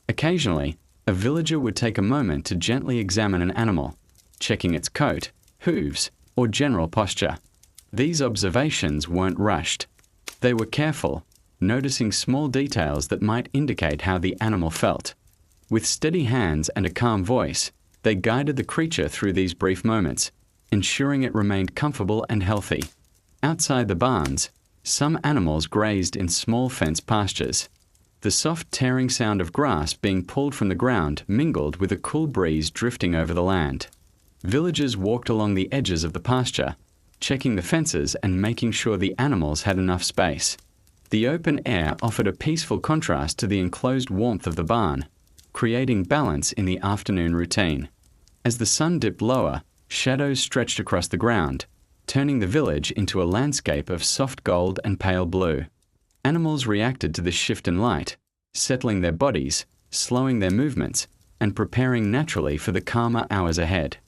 Occasionally, a villager would take a moment to gently examine an animal, checking its coat, hooves, or general posture. These observations weren't rushed. They were careful, noticing small details that might indicate how the animal felt. With steady hands and a calm voice, they guided the creature through these brief moments, ensuring it remained comfortable and healthy. Outside the barns, some animals grazed in small fenced pastures. The soft tearing sound of grass being pulled from the ground mingled with a cool breeze drifting over the land. Villagers walked along the edges of the pasture, checking the fences and making sure the animals had enough space. The open air offered a peaceful contrast to the enclosed warmth of the barn, creating balance in the afternoon routine. As the sun dipped lower, shadows stretched across the ground, turning the village into a landscape of soft gold and pale blue. Animals reacted to this shift in light, settling their bodies, slowing their movements, and preparing naturally for the calmer hours ahead.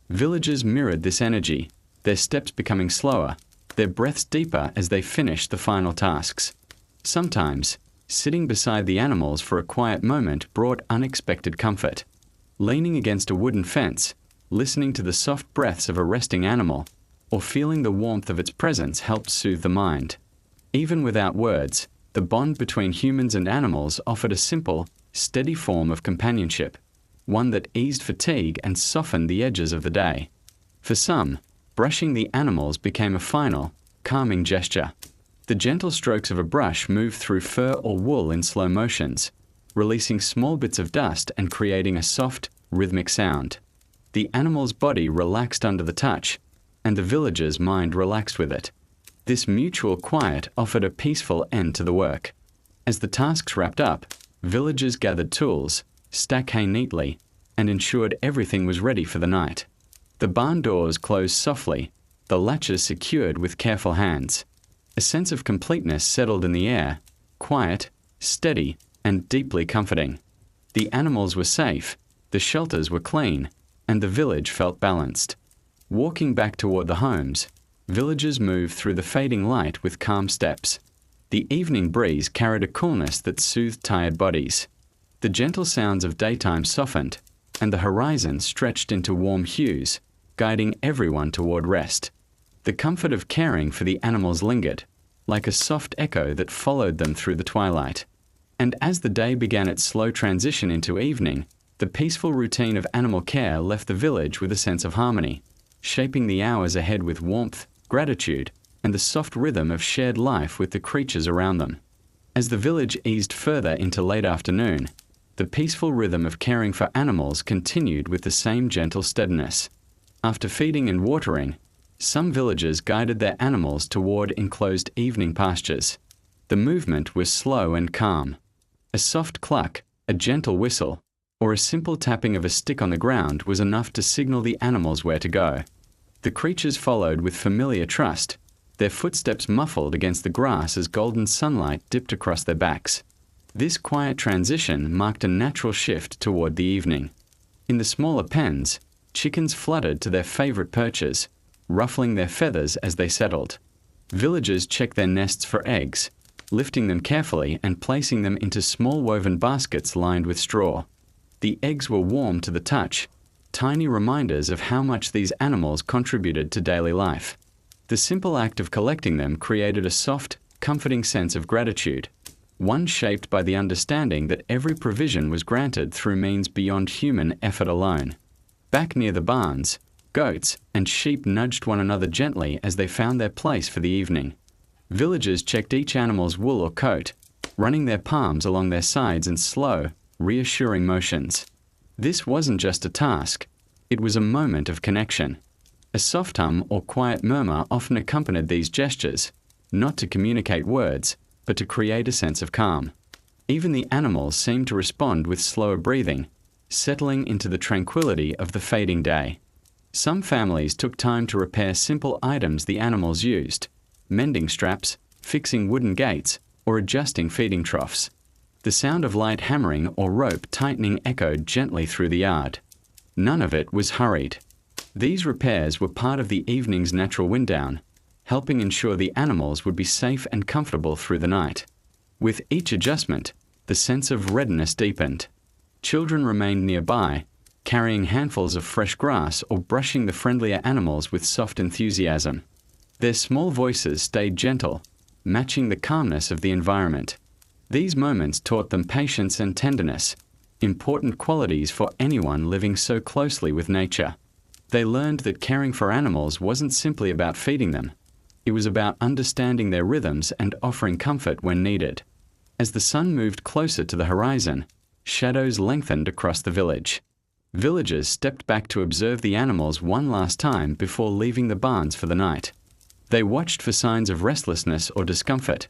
Villagers mirrored this energy, their steps becoming slower, their breaths deeper as they finished the final tasks. Sometimes, sitting beside the animals for a quiet moment brought unexpected comfort. Leaning against a wooden fence, listening to the soft breaths of a resting animal, or feeling the warmth of its presence helped soothe the mind. Even without words, the bond between humans and animals offered a simple, steady form of companionship, one that eased fatigue and softened the edges of the day. For some, brushing the animals became a final, calming gesture. The gentle strokes of a brush moved through fur or wool in slow motions, releasing small bits of dust and creating a soft, rhythmic sound. The animal's body relaxed under the touch, and the villager's mind relaxed with it. This mutual quiet offered a peaceful end to the work. As the tasks wrapped up, villagers gathered tools, stacked hay neatly, and ensured everything was ready for the night. The barn doors closed softly, the latches secured with careful hands. A sense of completeness settled in the air, quiet, steady, and deeply comforting. The animals were safe, the shelters were clean, and the village felt balanced. Walking back toward the homes, villagers moved through the fading light with calm steps. The evening breeze carried a coolness that soothed tired bodies. The gentle sounds of daytime softened, and the horizon stretched into warm hues, guiding everyone toward rest. The comfort of caring for the animals lingered, like a soft echo that followed them through the twilight. And as the day began its slow transition into evening, the peaceful routine of animal care left the village with a sense of harmony, shaping the hours ahead with warmth, gratitude, and the soft rhythm of shared life with the creatures around them. As the village eased further into late afternoon, the peaceful rhythm of caring for animals continued with the same gentle steadiness. After feeding and watering, some villagers guided their animals toward enclosed evening pastures. The movement was slow and calm. A soft cluck, a gentle whistle, or a simple tapping of a stick on the ground was enough to signal the animals where to go. The creatures followed with familiar trust, their footsteps muffled against the grass as golden sunlight dipped across their backs. This quiet transition marked a natural shift toward the evening. In the smaller pens, chickens fluttered to their favorite perches, ruffling their feathers as they settled. Villagers checked their nests for eggs, lifting them carefully and placing them into small woven baskets lined with straw. The eggs were warm to the touch, tiny reminders of how much these animals contributed to daily life. The simple act of collecting them created a soft, comforting sense of gratitude, one shaped by the understanding that every provision was granted through means beyond human effort alone. Back near the barns, goats and sheep nudged one another gently as they found their place for the evening. Villagers checked each animal's wool or coat, running their palms along their sides in slow, reassuring motions. This wasn't just a task, it was a moment of connection. A soft hum or quiet murmur often accompanied these gestures, not to communicate words, but to create a sense of calm. Even the animals seemed to respond with slower breathing, settling into the tranquility of the fading day. Some families took time to repair simple items the animals used, mending straps, fixing wooden gates, or adjusting feeding troughs. The sound of light hammering or rope tightening echoed gently through the yard. None of it was hurried. These repairs were part of the evening's natural wind down, helping ensure the animals would be safe and comfortable through the night. With each adjustment, the sense of readiness deepened. Children remained nearby, carrying handfuls of fresh grass or brushing the friendlier animals with soft enthusiasm. Their small voices stayed gentle, matching the calmness of the environment. These moments taught them patience and tenderness, important qualities for anyone living so closely with nature. They learned that caring for animals wasn't simply about feeding them. It was about understanding their rhythms and offering comfort when needed. As the sun moved closer to the horizon, shadows lengthened across the village. Villagers stepped back to observe the animals one last time before leaving the barns for the night. They watched for signs of restlessness or discomfort,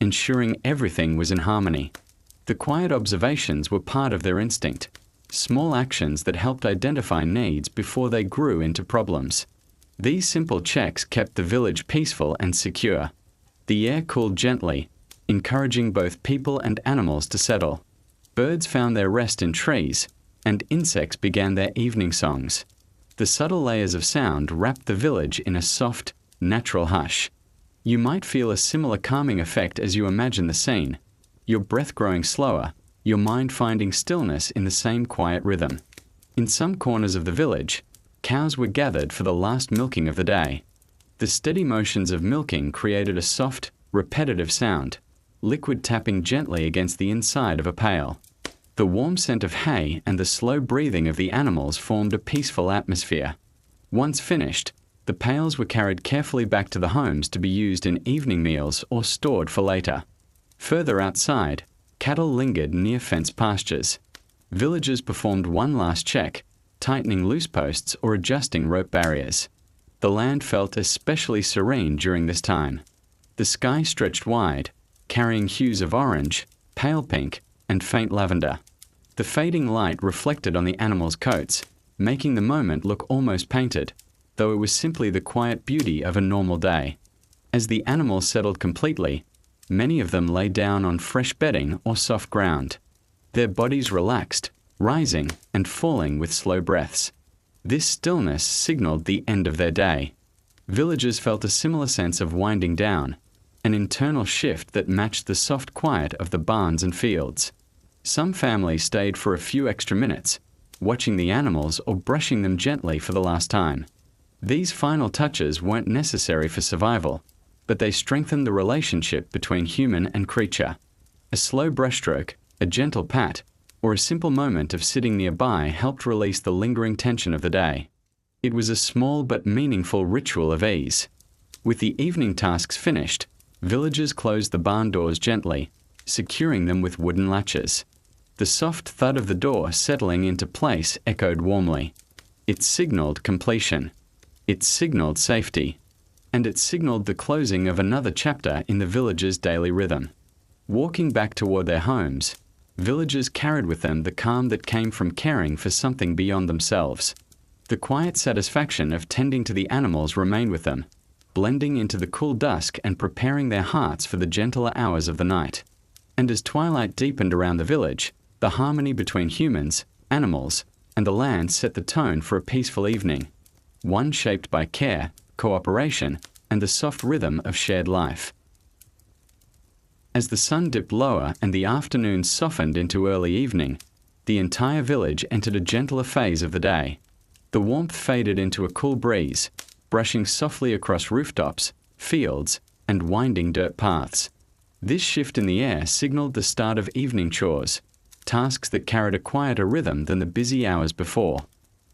ensuring everything was in harmony. The quiet observations were part of their instinct, small actions that helped identify needs before they grew into problems. These simple checks kept the village peaceful and secure. The air cooled gently, encouraging both people and animals to settle. Birds found their rest in trees, and insects began their evening songs. The subtle layers of sound wrapped the village in a soft, natural hush. You might feel a similar calming effect as you imagine the scene, your breath growing slower, your mind finding stillness in the same quiet rhythm. In some corners of the village, cows were gathered for the last milking of the day. The steady motions of milking created a soft, repetitive sound, liquid tapping gently against the inside of a pail. The warm scent of hay and the slow breathing of the animals formed a peaceful atmosphere. Once finished, the pails were carried carefully back to the homes to be used in evening meals or stored for later. Further outside, cattle lingered near fenced pastures. Villagers performed one last check, tightening loose posts or adjusting rope barriers. The land felt especially serene during this time. The sky stretched wide, carrying hues of orange, pale pink, and faint lavender. The fading light reflected on the animals' coats, making the moment look almost painted, though it was simply the quiet beauty of a normal day. As the animals settled completely, many of them lay down on fresh bedding or soft ground. their bodies relaxed, rising and falling with slow breaths. This stillness signaled the end of their day. Villagers felt a similar sense of winding down, an internal shift that matched the soft quiet of the barns and fields. Some families stayed for a few extra minutes, watching the animals or brushing them gently for the last time. These final touches weren't necessary for survival, but they strengthened the relationship between human and creature. A slow brushstroke, a gentle pat, or a simple moment of sitting nearby helped release the lingering tension of the day. It was a small but meaningful ritual of ease. With the evening tasks finished, villagers closed the barn doors gently, securing them with wooden latches. The soft thud of the door settling into place echoed warmly. It signaled completion. It signaled safety. And it signaled the closing of another chapter in the villagers' daily rhythm. Walking back toward their homes, villagers carried with them the calm that came from caring for something beyond themselves. The quiet satisfaction of tending to the animals remained with them, blending into the cool dusk and preparing their hearts for the gentler hours of the night. And as twilight deepened around the village, the harmony between humans, animals, and the land set the tone for a peaceful evening, one shaped by care, cooperation, and the soft rhythm of shared life. As the sun dipped lower and the afternoon softened into early evening, the entire village entered a gentler phase of the day. The warmth faded into a cool breeze, brushing softly across rooftops, fields, and winding dirt paths. This shift in the air signaled the start of evening chores, tasks that carried a quieter rhythm than the busy hours before.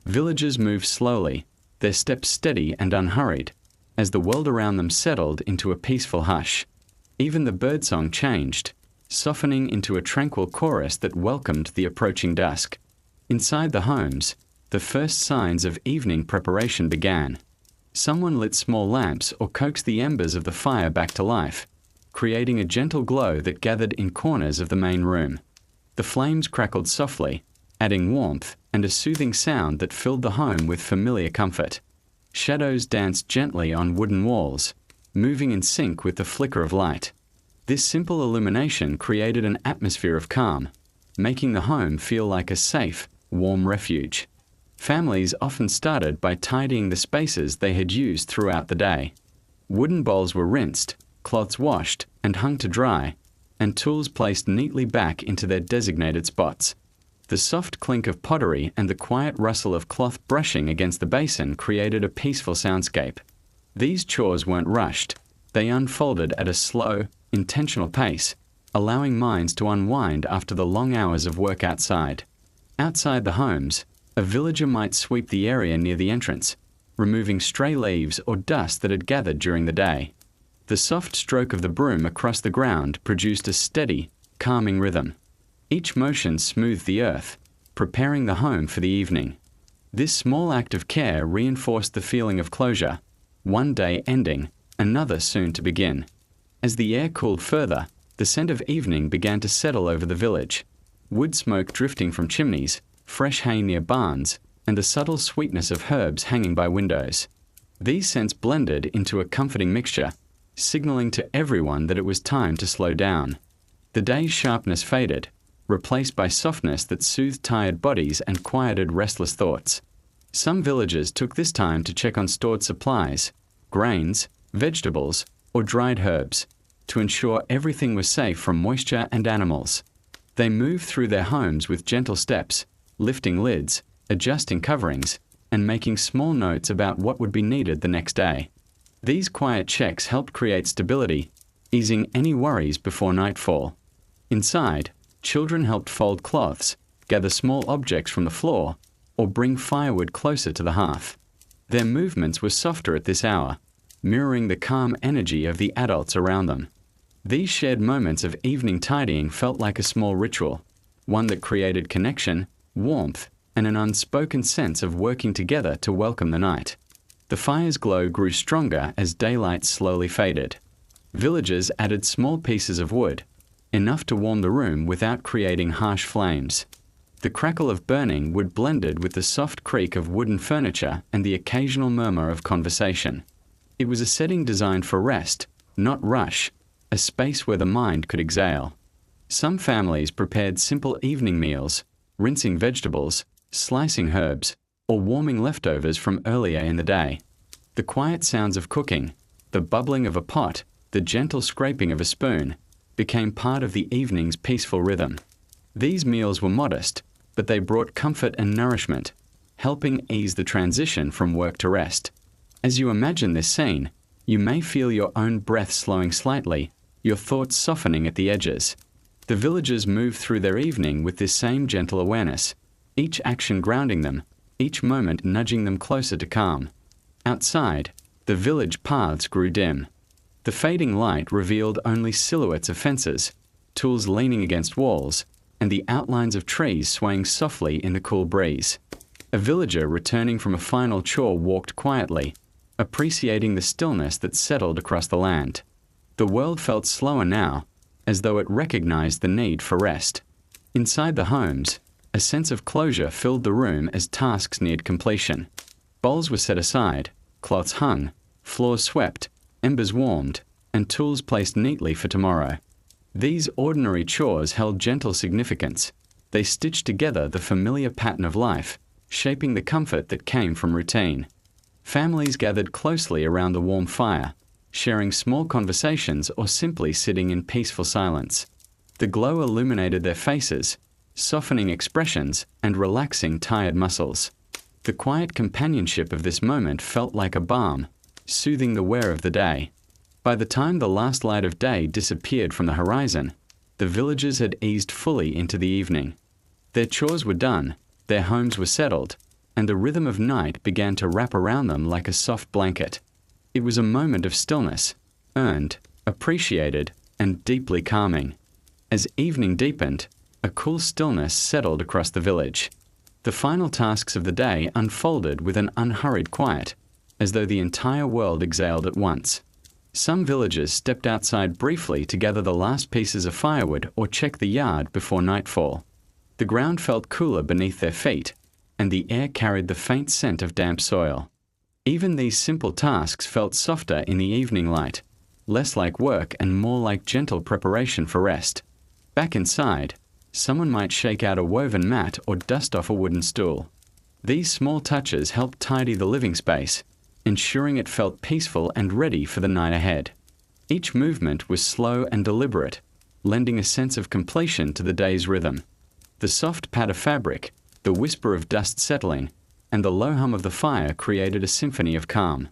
Villagers moved slowly, their steps steady and unhurried, as the world around them settled into a peaceful hush. Even the birdsong changed, softening into a tranquil chorus that welcomed the approaching dusk. Inside the homes, the first signs of evening preparation began. Someone lit small lamps or coaxed the embers of the fire back to life, creating a gentle glow that gathered in corners of the main room. The flames crackled softly, adding warmth and a soothing sound that filled the home with familiar comfort. Shadows danced gently on wooden walls, moving in sync with the flicker of light. This simple illumination created an atmosphere of calm, making the home feel like a safe, warm refuge. Families often started by tidying the spaces they had used throughout the day. Wooden bowls were rinsed, cloths washed and hung to dry, and tools placed neatly back into their designated spots. The soft clink of pottery and the quiet rustle of cloth brushing against the basin created a peaceful soundscape. These chores weren't rushed. They unfolded at a slow, intentional pace, allowing minds to unwind after the long hours of work outside. Outside the homes, a villager might sweep the area near the entrance, removing stray leaves or dust that had gathered during the day. The soft stroke of the broom across the ground produced a steady, calming rhythm. Each motion smoothed the earth, preparing the home for the evening. This small act of care reinforced the feeling of closure, one day ending, another soon to begin. As the air cooled further, the scent of evening began to settle over the village. Wood smoke drifting from chimneys, fresh hay near barns, and the subtle sweetness of herbs hanging by windows. These scents blended into a comforting mixture, signaling to everyone that it was time to slow down. The day's sharpness faded, replaced by softness that soothed tired bodies and quieted restless thoughts. Some villagers took this time to check on stored supplies, grains, vegetables, or dried herbs, to ensure everything was safe from moisture and animals. They moved through their homes with gentle steps, lifting lids, adjusting coverings, and making small notes about what would be needed the next day. These quiet checks helped create stability, easing any worries before nightfall. Inside, children helped fold cloths, gather small objects from the floor, or bring firewood closer to the hearth. Their movements were softer at this hour, mirroring the calm energy of the adults around them. These shared moments of evening tidying felt like a small ritual, one that created connection, warmth, and an unspoken sense of working together to welcome the night. The fire's glow grew stronger as daylight slowly faded. Villagers added small pieces of wood, enough to warm the room without creating harsh flames. The crackle of burning wood blended with the soft creak of wooden furniture and the occasional murmur of conversation. It was a setting designed for rest, not rush, a space where the mind could exhale. Some families prepared simple evening meals, rinsing vegetables, slicing herbs, or warming leftovers from earlier in the day. The quiet sounds of cooking, the bubbling of a pot, the gentle scraping of a spoon, became part of the evening's peaceful rhythm. These meals were modest, but they brought comfort and nourishment, helping ease the transition from work to rest. As you imagine this scene, you may feel your own breath slowing slightly, your thoughts softening at the edges. The villagers moved through their evening with this same gentle awareness, each action grounding them, each moment nudging them closer to calm. Outside, the village paths grew dim. The fading light revealed only silhouettes of fences, tools leaning against walls, and the outlines of trees swaying softly in the cool breeze. A villager returning from a final chore walked quietly, appreciating the stillness that settled across the land. The world felt slower now, as though it recognized the need for rest. Inside the homes, a sense of closure filled the room as tasks neared completion. Bowls were set aside, cloths hung, floors swept, embers warmed, and tools placed neatly for tomorrow. These ordinary chores held gentle significance. They stitched together the familiar pattern of life, shaping the comfort that came from routine. Families gathered closely around the warm fire, sharing small conversations or simply sitting in peaceful silence. The glow illuminated their faces, softening expressions and relaxing tired muscles. The quiet companionship of this moment felt like a balm, soothing the wear of the day. By the time the last light of day disappeared from the horizon, the villagers had eased fully into the evening. Their chores were done, their homes were settled, and the rhythm of night began to wrap around them like a soft blanket. It was a moment of stillness, earned, appreciated, and deeply calming. As evening deepened, a cool stillness settled across the village. The final tasks of the day unfolded with an unhurried quiet, as though the entire world exhaled at once. Some villagers stepped outside briefly to gather the last pieces of firewood or check the yard before nightfall. The ground felt cooler beneath their feet, and the air carried the faint scent of damp soil. Even these simple tasks felt softer in the evening light, less like work and more like gentle preparation for rest. Back inside, someone might shake out a woven mat or dust off a wooden stool. These small touches helped tidy the living space, ensuring it felt peaceful and ready for the night ahead. Each movement was slow and deliberate, lending a sense of completion to the day's rhythm. The soft pat of fabric, the whisper of dust settling, and the low hum of the fire created a symphony of calm.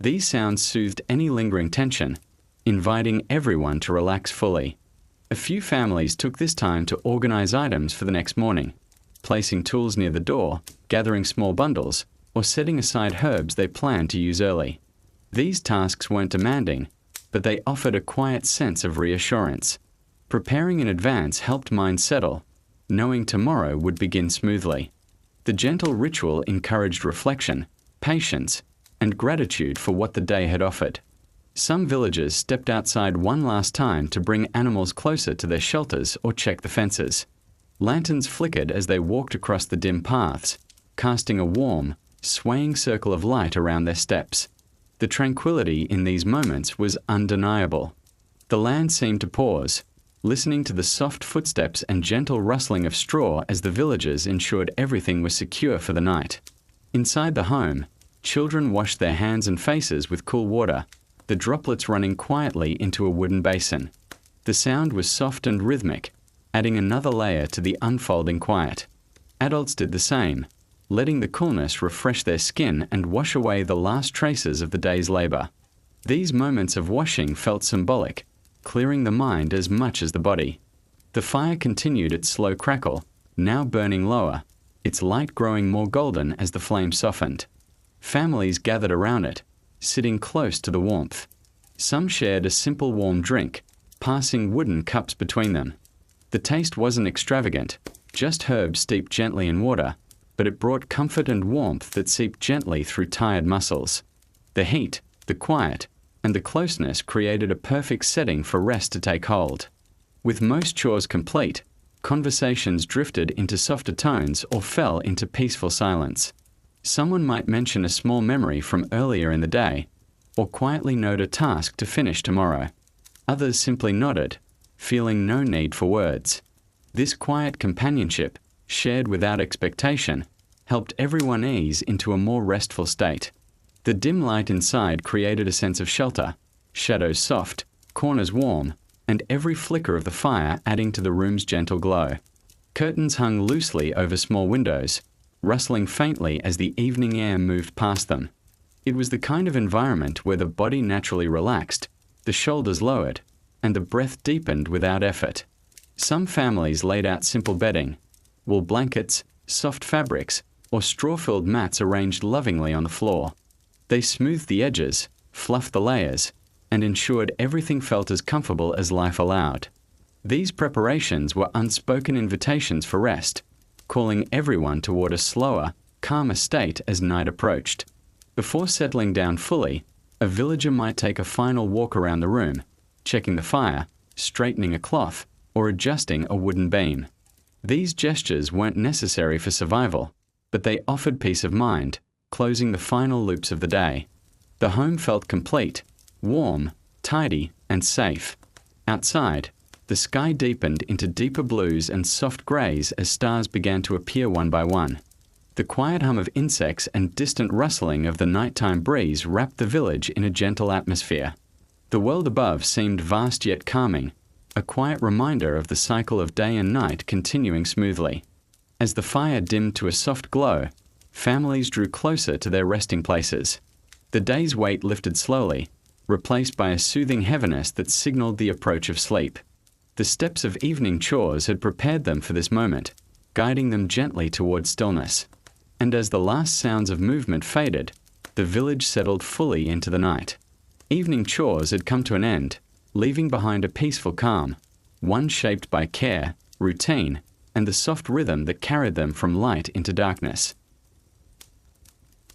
These sounds soothed any lingering tension, inviting everyone to relax fully. A few families took this time to organize items for the next morning, placing tools near the door, gathering small bundles, or setting aside herbs they planned to use early. These tasks weren't demanding, but they offered a quiet sense of reassurance. Preparing in advance helped minds settle, knowing tomorrow would begin smoothly. The gentle ritual encouraged reflection, patience, and gratitude for what the day had offered. Some villagers stepped outside one last time to bring animals closer to their shelters or check the fences. Lanterns flickered as they walked across the dim paths, casting a warm, swaying circle of light around their steps. The tranquility in these moments was undeniable. The land seemed to pause, listening to the soft footsteps and gentle rustling of straw as the villagers ensured everything was secure for the night. Inside the home, children washed their hands and faces with cool water, the droplets running quietly into a wooden basin. The sound was soft and rhythmic, adding another layer to the unfolding quiet. Adults did the same, letting the coolness refresh their skin and wash away the last traces of the day's labor. These moments of washing felt symbolic, clearing the mind as much as the body. The fire continued its slow crackle, now burning lower, its light growing more golden as the flame softened. Families gathered around it, sitting close to the warmth. Some shared a simple warm drink, passing wooden cups between them. The taste wasn't extravagant, just herbs steeped gently in water, but it brought comfort and warmth that seeped gently through tired muscles. The heat, the quiet, and the closeness created a perfect setting for rest to take hold. With most chores complete, conversations drifted into softer tones or fell into peaceful silence. Someone might mention a small memory from earlier in the day, or quietly note a task to finish tomorrow. Others simply nodded, feeling no need for words. This quiet companionship, shared without expectation, helped everyone ease into a more restful state. The dim light inside created a sense of shelter, shadows soft, corners warm, and every flicker of the fire adding to the room's gentle glow. Curtains hung loosely over small windows, rustling faintly as the evening air moved past them. It was the kind of environment where the body naturally relaxed, the shoulders lowered, and the breath deepened without effort. Some families laid out simple bedding, wool blankets, soft fabrics, or straw-filled mats arranged lovingly on the floor. They smoothed the edges, fluffed the layers, and ensured everything felt as comfortable as life allowed. These preparations were unspoken invitations for rest, calling everyone toward a slower, calmer state as night approached. Before settling down fully, a villager might take a final walk around the room, checking the fire, straightening a cloth, or adjusting a wooden beam. These gestures weren't necessary for survival, but they offered peace of mind, closing the final loops of the day. The home felt complete, warm, tidy, and safe. Outside, the sky deepened into deeper blues and soft greys as stars began to appear one by one. The quiet hum of insects and distant rustling of the nighttime breeze wrapped the village in a gentle atmosphere. The world above seemed vast yet calming, a quiet reminder of the cycle of day and night continuing smoothly. As the fire dimmed to a soft glow, families drew closer to their resting places. The day's weight lifted slowly, replaced by a soothing heaviness that signaled the approach of sleep. The steps of evening chores had prepared them for this moment, guiding them gently toward stillness. And as the last sounds of movement faded, the village settled fully into the night. Evening chores had come to an end, leaving behind a peaceful calm, one shaped by care, routine, and the soft rhythm that carried them from light into darkness.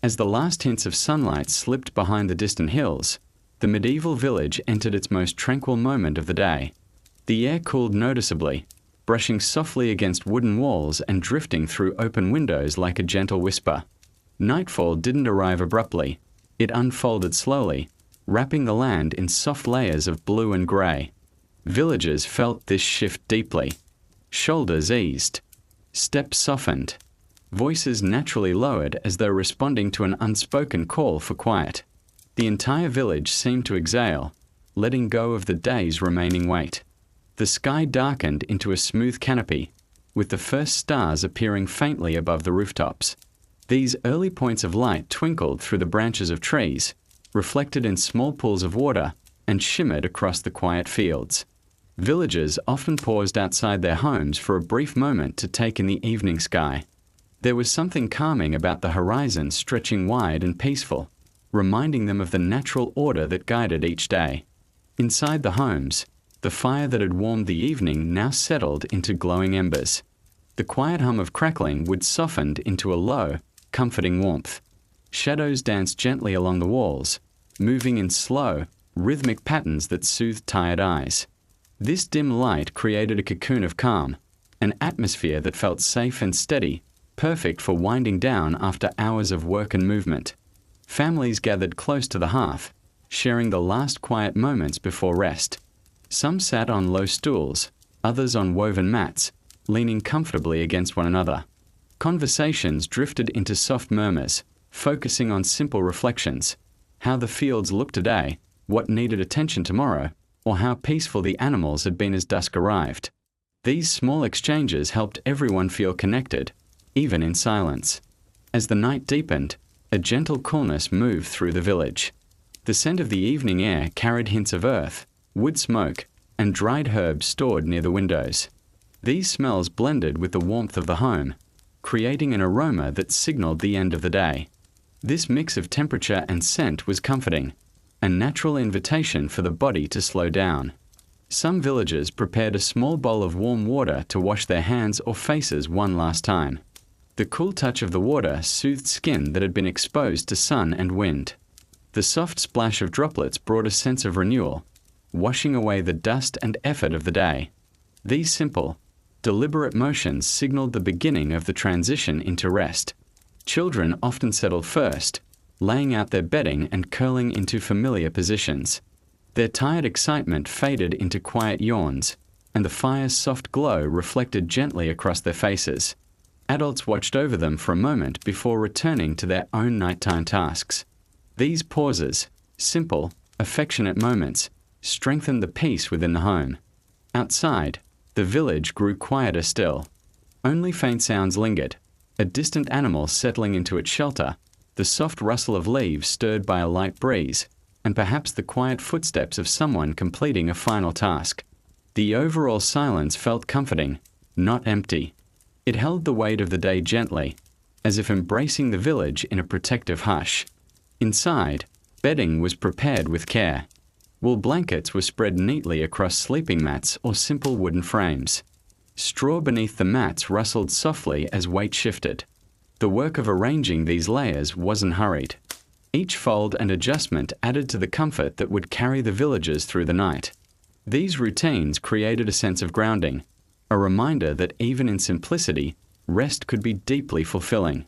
As the last hints of sunlight slipped behind the distant hills, the medieval village entered its most tranquil moment of the day. The air cooled noticeably, brushing softly against wooden walls and drifting through open windows like a gentle whisper. Nightfall didn't arrive abruptly. It unfolded slowly, wrapping the land in soft layers of blue and grey. Villagers felt this shift deeply. Shoulders eased. Steps softened. Voices naturally lowered as though responding to an unspoken call for quiet. The entire village seemed to exhale, letting go of the day's remaining weight. The sky darkened into a smooth canopy, with the first stars appearing faintly above the rooftops. These early points of light twinkled through the branches of trees, reflected in small pools of water, and shimmered across the quiet fields. Villagers often paused outside their homes for a brief moment to take in the evening sky. There was something calming about the horizon stretching wide and peaceful, reminding them of the natural order that guided each day. Inside the homes, the fire that had warmed the evening now settled into glowing embers. The quiet hum of crackling would softened into a low, comforting warmth. Shadows danced gently along the walls, moving in slow, rhythmic patterns that soothed tired eyes. This dim light created a cocoon of calm, an atmosphere that felt safe and steady, perfect for winding down after hours of work and movement. Families gathered close to the hearth, sharing the last quiet moments before rest. Some sat on low stools, others on woven mats, leaning comfortably against one another. Conversations drifted into soft murmurs, focusing on simple reflections: how the fields looked today, what needed attention tomorrow, or how peaceful the animals had been as dusk arrived. These small exchanges helped everyone feel connected, even in silence. As the night deepened, a gentle coolness moved through the village. The scent of the evening air carried hints of earth, wood smoke, and dried herbs stored near the windows. These smells blended with the warmth of the home, creating an aroma that signaled the end of the day. This mix of temperature and scent was comforting, a natural invitation for the body to slow down. Some villagers prepared a small bowl of warm water to wash their hands or faces one last time. The cool touch of the water soothed skin that had been exposed to sun and wind. The soft splash of droplets brought a sense of renewal, washing away the dust and effort of the day. These simple, deliberate motions signaled the beginning of the transition into rest. Children often settled first, laying out their bedding and curling into familiar positions. Their tired excitement faded into quiet yawns, and the fire's soft glow reflected gently across their faces. Adults watched over them for a moment before returning to their own nighttime tasks. These pauses, simple, affectionate moments, strengthened the peace within the home. Outside, the village grew quieter still. Only faint sounds lingered, a distant animal settling into its shelter, the soft rustle of leaves stirred by a light breeze, and perhaps the quiet footsteps of someone completing a final task. The overall silence felt comforting, not empty. It held the weight of the day gently, as if embracing the village in a protective hush. Inside, bedding was prepared with care. Wool blankets were spread neatly across sleeping mats or simple wooden frames. Straw beneath the mats rustled softly as weight shifted. The work of arranging these layers wasn't hurried. Each fold and adjustment added to the comfort that would carry the villagers through the night. These routines created a sense of grounding, a reminder that even in simplicity, rest could be deeply fulfilling.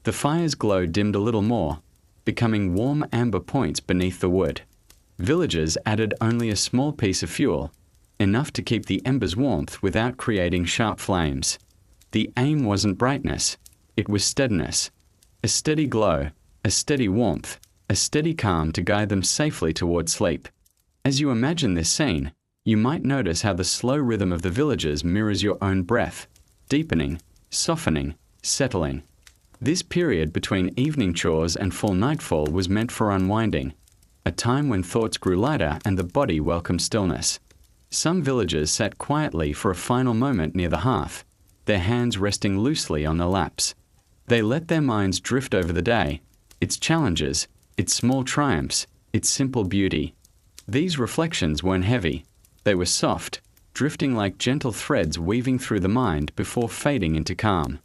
The fire's glow dimmed a little more, becoming warm amber points beneath the wood. Villagers added only a small piece of fuel, enough to keep the embers' warmth without creating sharp flames. The aim wasn't brightness, it was steadiness. A steady glow, a steady warmth, a steady calm to guide them safely towards sleep. As you imagine this scene, you might notice how the slow rhythm of the villagers mirrors your own breath, deepening, softening, settling. This period between evening chores and full nightfall was meant for unwinding, a time when thoughts grew lighter and the body welcomed stillness. Some villagers sat quietly for a final moment near the hearth, their hands resting loosely on their laps. They let their minds drift over the day, its challenges, its small triumphs, its simple beauty. These reflections weren't heavy. They were soft, drifting like gentle threads weaving through the mind before fading into calm.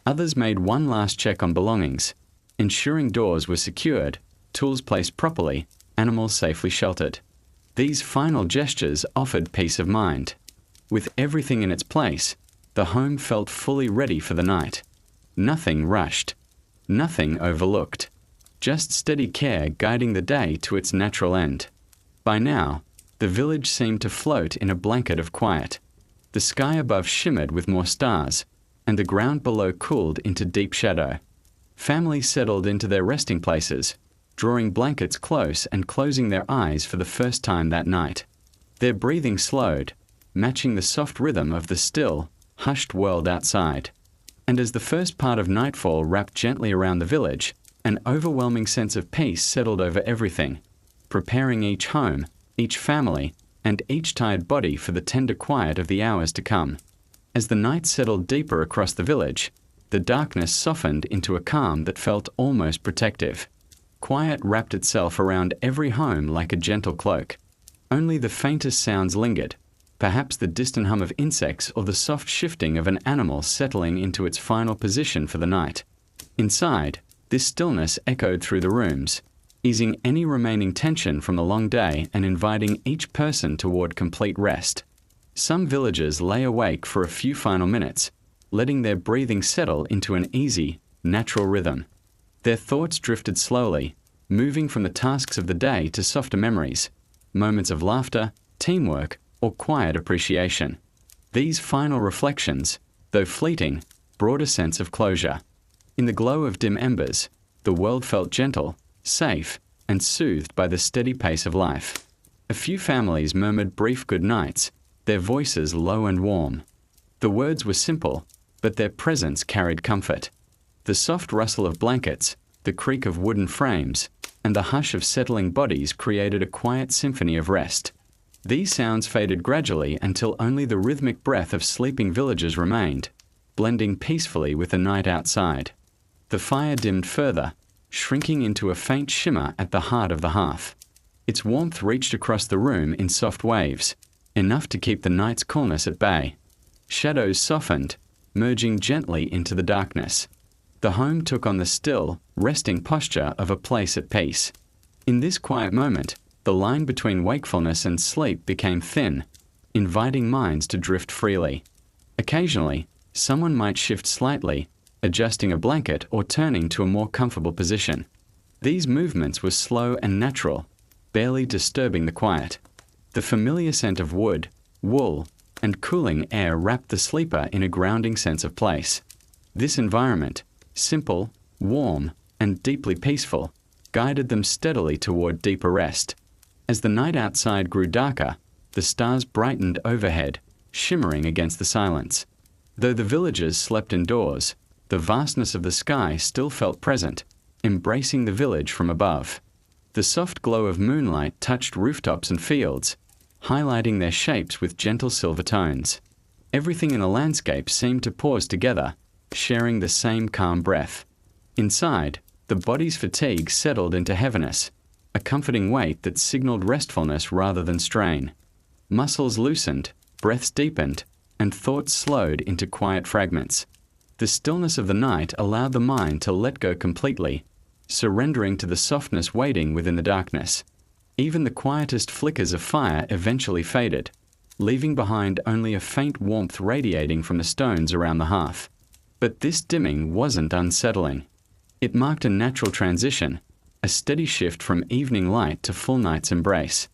Others made one last check on belongings, ensuring doors were secured, tools placed properly, animals safely sheltered. These final gestures offered peace of mind. With everything in its place, the home felt fully ready for the night. Nothing rushed, nothing overlooked, just steady care guiding the day to its natural end. By now, the village seemed to float in a blanket of quiet. The sky above shimmered with more stars, and the ground below cooled into deep shadow. Families settled into their resting places, drawing blankets close and closing their eyes for the first time that night. Their breathing slowed, matching the soft rhythm of the still, hushed world outside. And as the first part of nightfall wrapped gently around the village, an overwhelming sense of peace settled over everything, preparing each home, each family, and each tired body for the tender quiet of the hours to come. As the night settled deeper across the village, the darkness softened into a calm that felt almost protective. Quiet wrapped itself around every home like a gentle cloak. Only the faintest sounds lingered, perhaps the distant hum of insects or the soft shifting of an animal settling into its final position for the night. Inside, this stillness echoed through the rooms, easing any remaining tension from the long day and inviting each person toward complete rest. Some villagers lay awake for a few final minutes, letting their breathing settle into an easy, natural rhythm. Their thoughts drifted slowly, moving from the tasks of the day to softer memories, moments of laughter, teamwork, or quiet appreciation. These final reflections, though fleeting, brought a sense of closure. In the glow of dim embers, the world felt gentle, safe, and soothed by the steady pace of life. A few families murmured brief good nights, their voices low and warm. The words were simple, but their presence carried comfort. The soft rustle of blankets, the creak of wooden frames, and the hush of settling bodies created a quiet symphony of rest. These sounds faded gradually until only the rhythmic breath of sleeping villagers remained, blending peacefully with the night outside. The fire dimmed further, shrinking into a faint shimmer at the heart of the hearth. Its warmth reached across the room in soft waves, enough to keep the night's coolness at bay. Shadows softened, merging gently into the darkness. The home took on the still, resting posture of a place at peace. In this quiet moment, the line between wakefulness and sleep became thin, inviting minds to drift freely. Occasionally, someone might shift slightly, adjusting a blanket or turning to a more comfortable position. These movements were slow and natural, barely disturbing the quiet. The familiar scent of wood, wool, and cooling air wrapped the sleeper in a grounding sense of place. This environment, simple, warm, and deeply peaceful, guided them steadily toward deeper rest. As the night outside grew darker, the stars brightened overhead, shimmering against the silence. Though the villagers slept indoors, the vastness of the sky still felt present, embracing the village from above. The soft glow of moonlight touched rooftops and fields, highlighting their shapes with gentle silver tones. Everything in the landscape seemed to pause together, sharing the same calm breath. Inside, the body's fatigue settled into heaviness, a comforting weight that signaled restfulness rather than strain. Muscles loosened, breaths deepened, and thoughts slowed into quiet fragments. The stillness of the night allowed the mind to let go completely, surrendering to the softness waiting within the darkness. Even the quietest flickers of fire eventually faded, leaving behind only a faint warmth radiating from the stones around the hearth. But this dimming wasn't unsettling. It marked a natural transition, a steady shift from evening light to full night's embrace.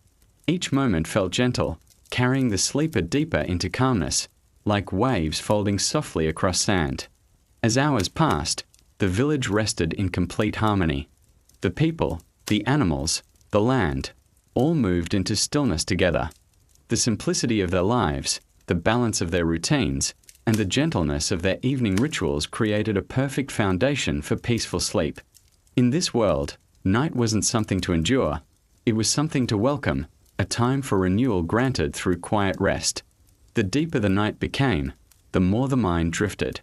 Each moment felt gentle, carrying the sleeper deeper into calmness, like waves folding softly across sand. As hours passed, the village rested in complete harmony. The people, the animals, the land, all moved into stillness together. The simplicity of their lives, the balance of their routines, and the gentleness of their evening rituals created a perfect foundation for peaceful sleep. In this world, night wasn't something to endure, it was something to welcome, a time for renewal granted through quiet rest. The deeper the night became, the more the mind drifted.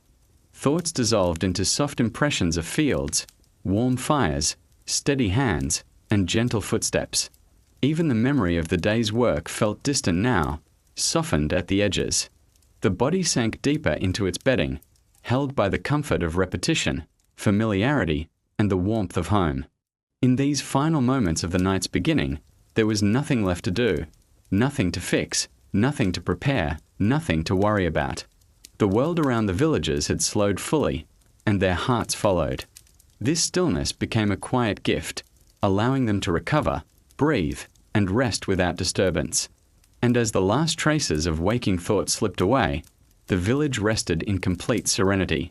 Thoughts dissolved into soft impressions of fields, warm fires, steady hands, and gentle footsteps. Even the memory of the day's work felt distant now, softened at the edges. The body sank deeper into its bedding, held by the comfort of repetition, familiarity, and the warmth of home. In these final moments of the night's beginning, there was nothing left to do, nothing to fix, nothing to prepare, nothing to worry about. The world around the villagers had slowed fully, and their hearts followed. This stillness became a quiet gift, allowing them to recover, breathe, and rest without disturbance. And as the last traces of waking thought slipped away, the village rested in complete serenity.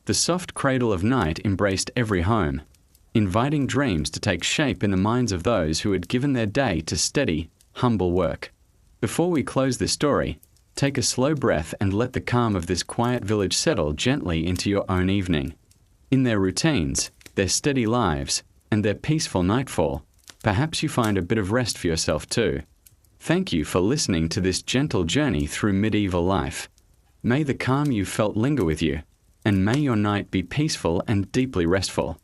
The soft cradle of night embraced every home, inviting dreams to take shape in the minds of those who had given their day to steady, humble work. Before we close this story, take a slow breath and let the calm of this quiet village settle gently into your own evening. In their routines, their steady lives, and their peaceful nightfall, perhaps you find a bit of rest for yourself too. Thank you for listening to this gentle journey through medieval life. May the calm you felt linger with you, and may your night be peaceful and deeply restful.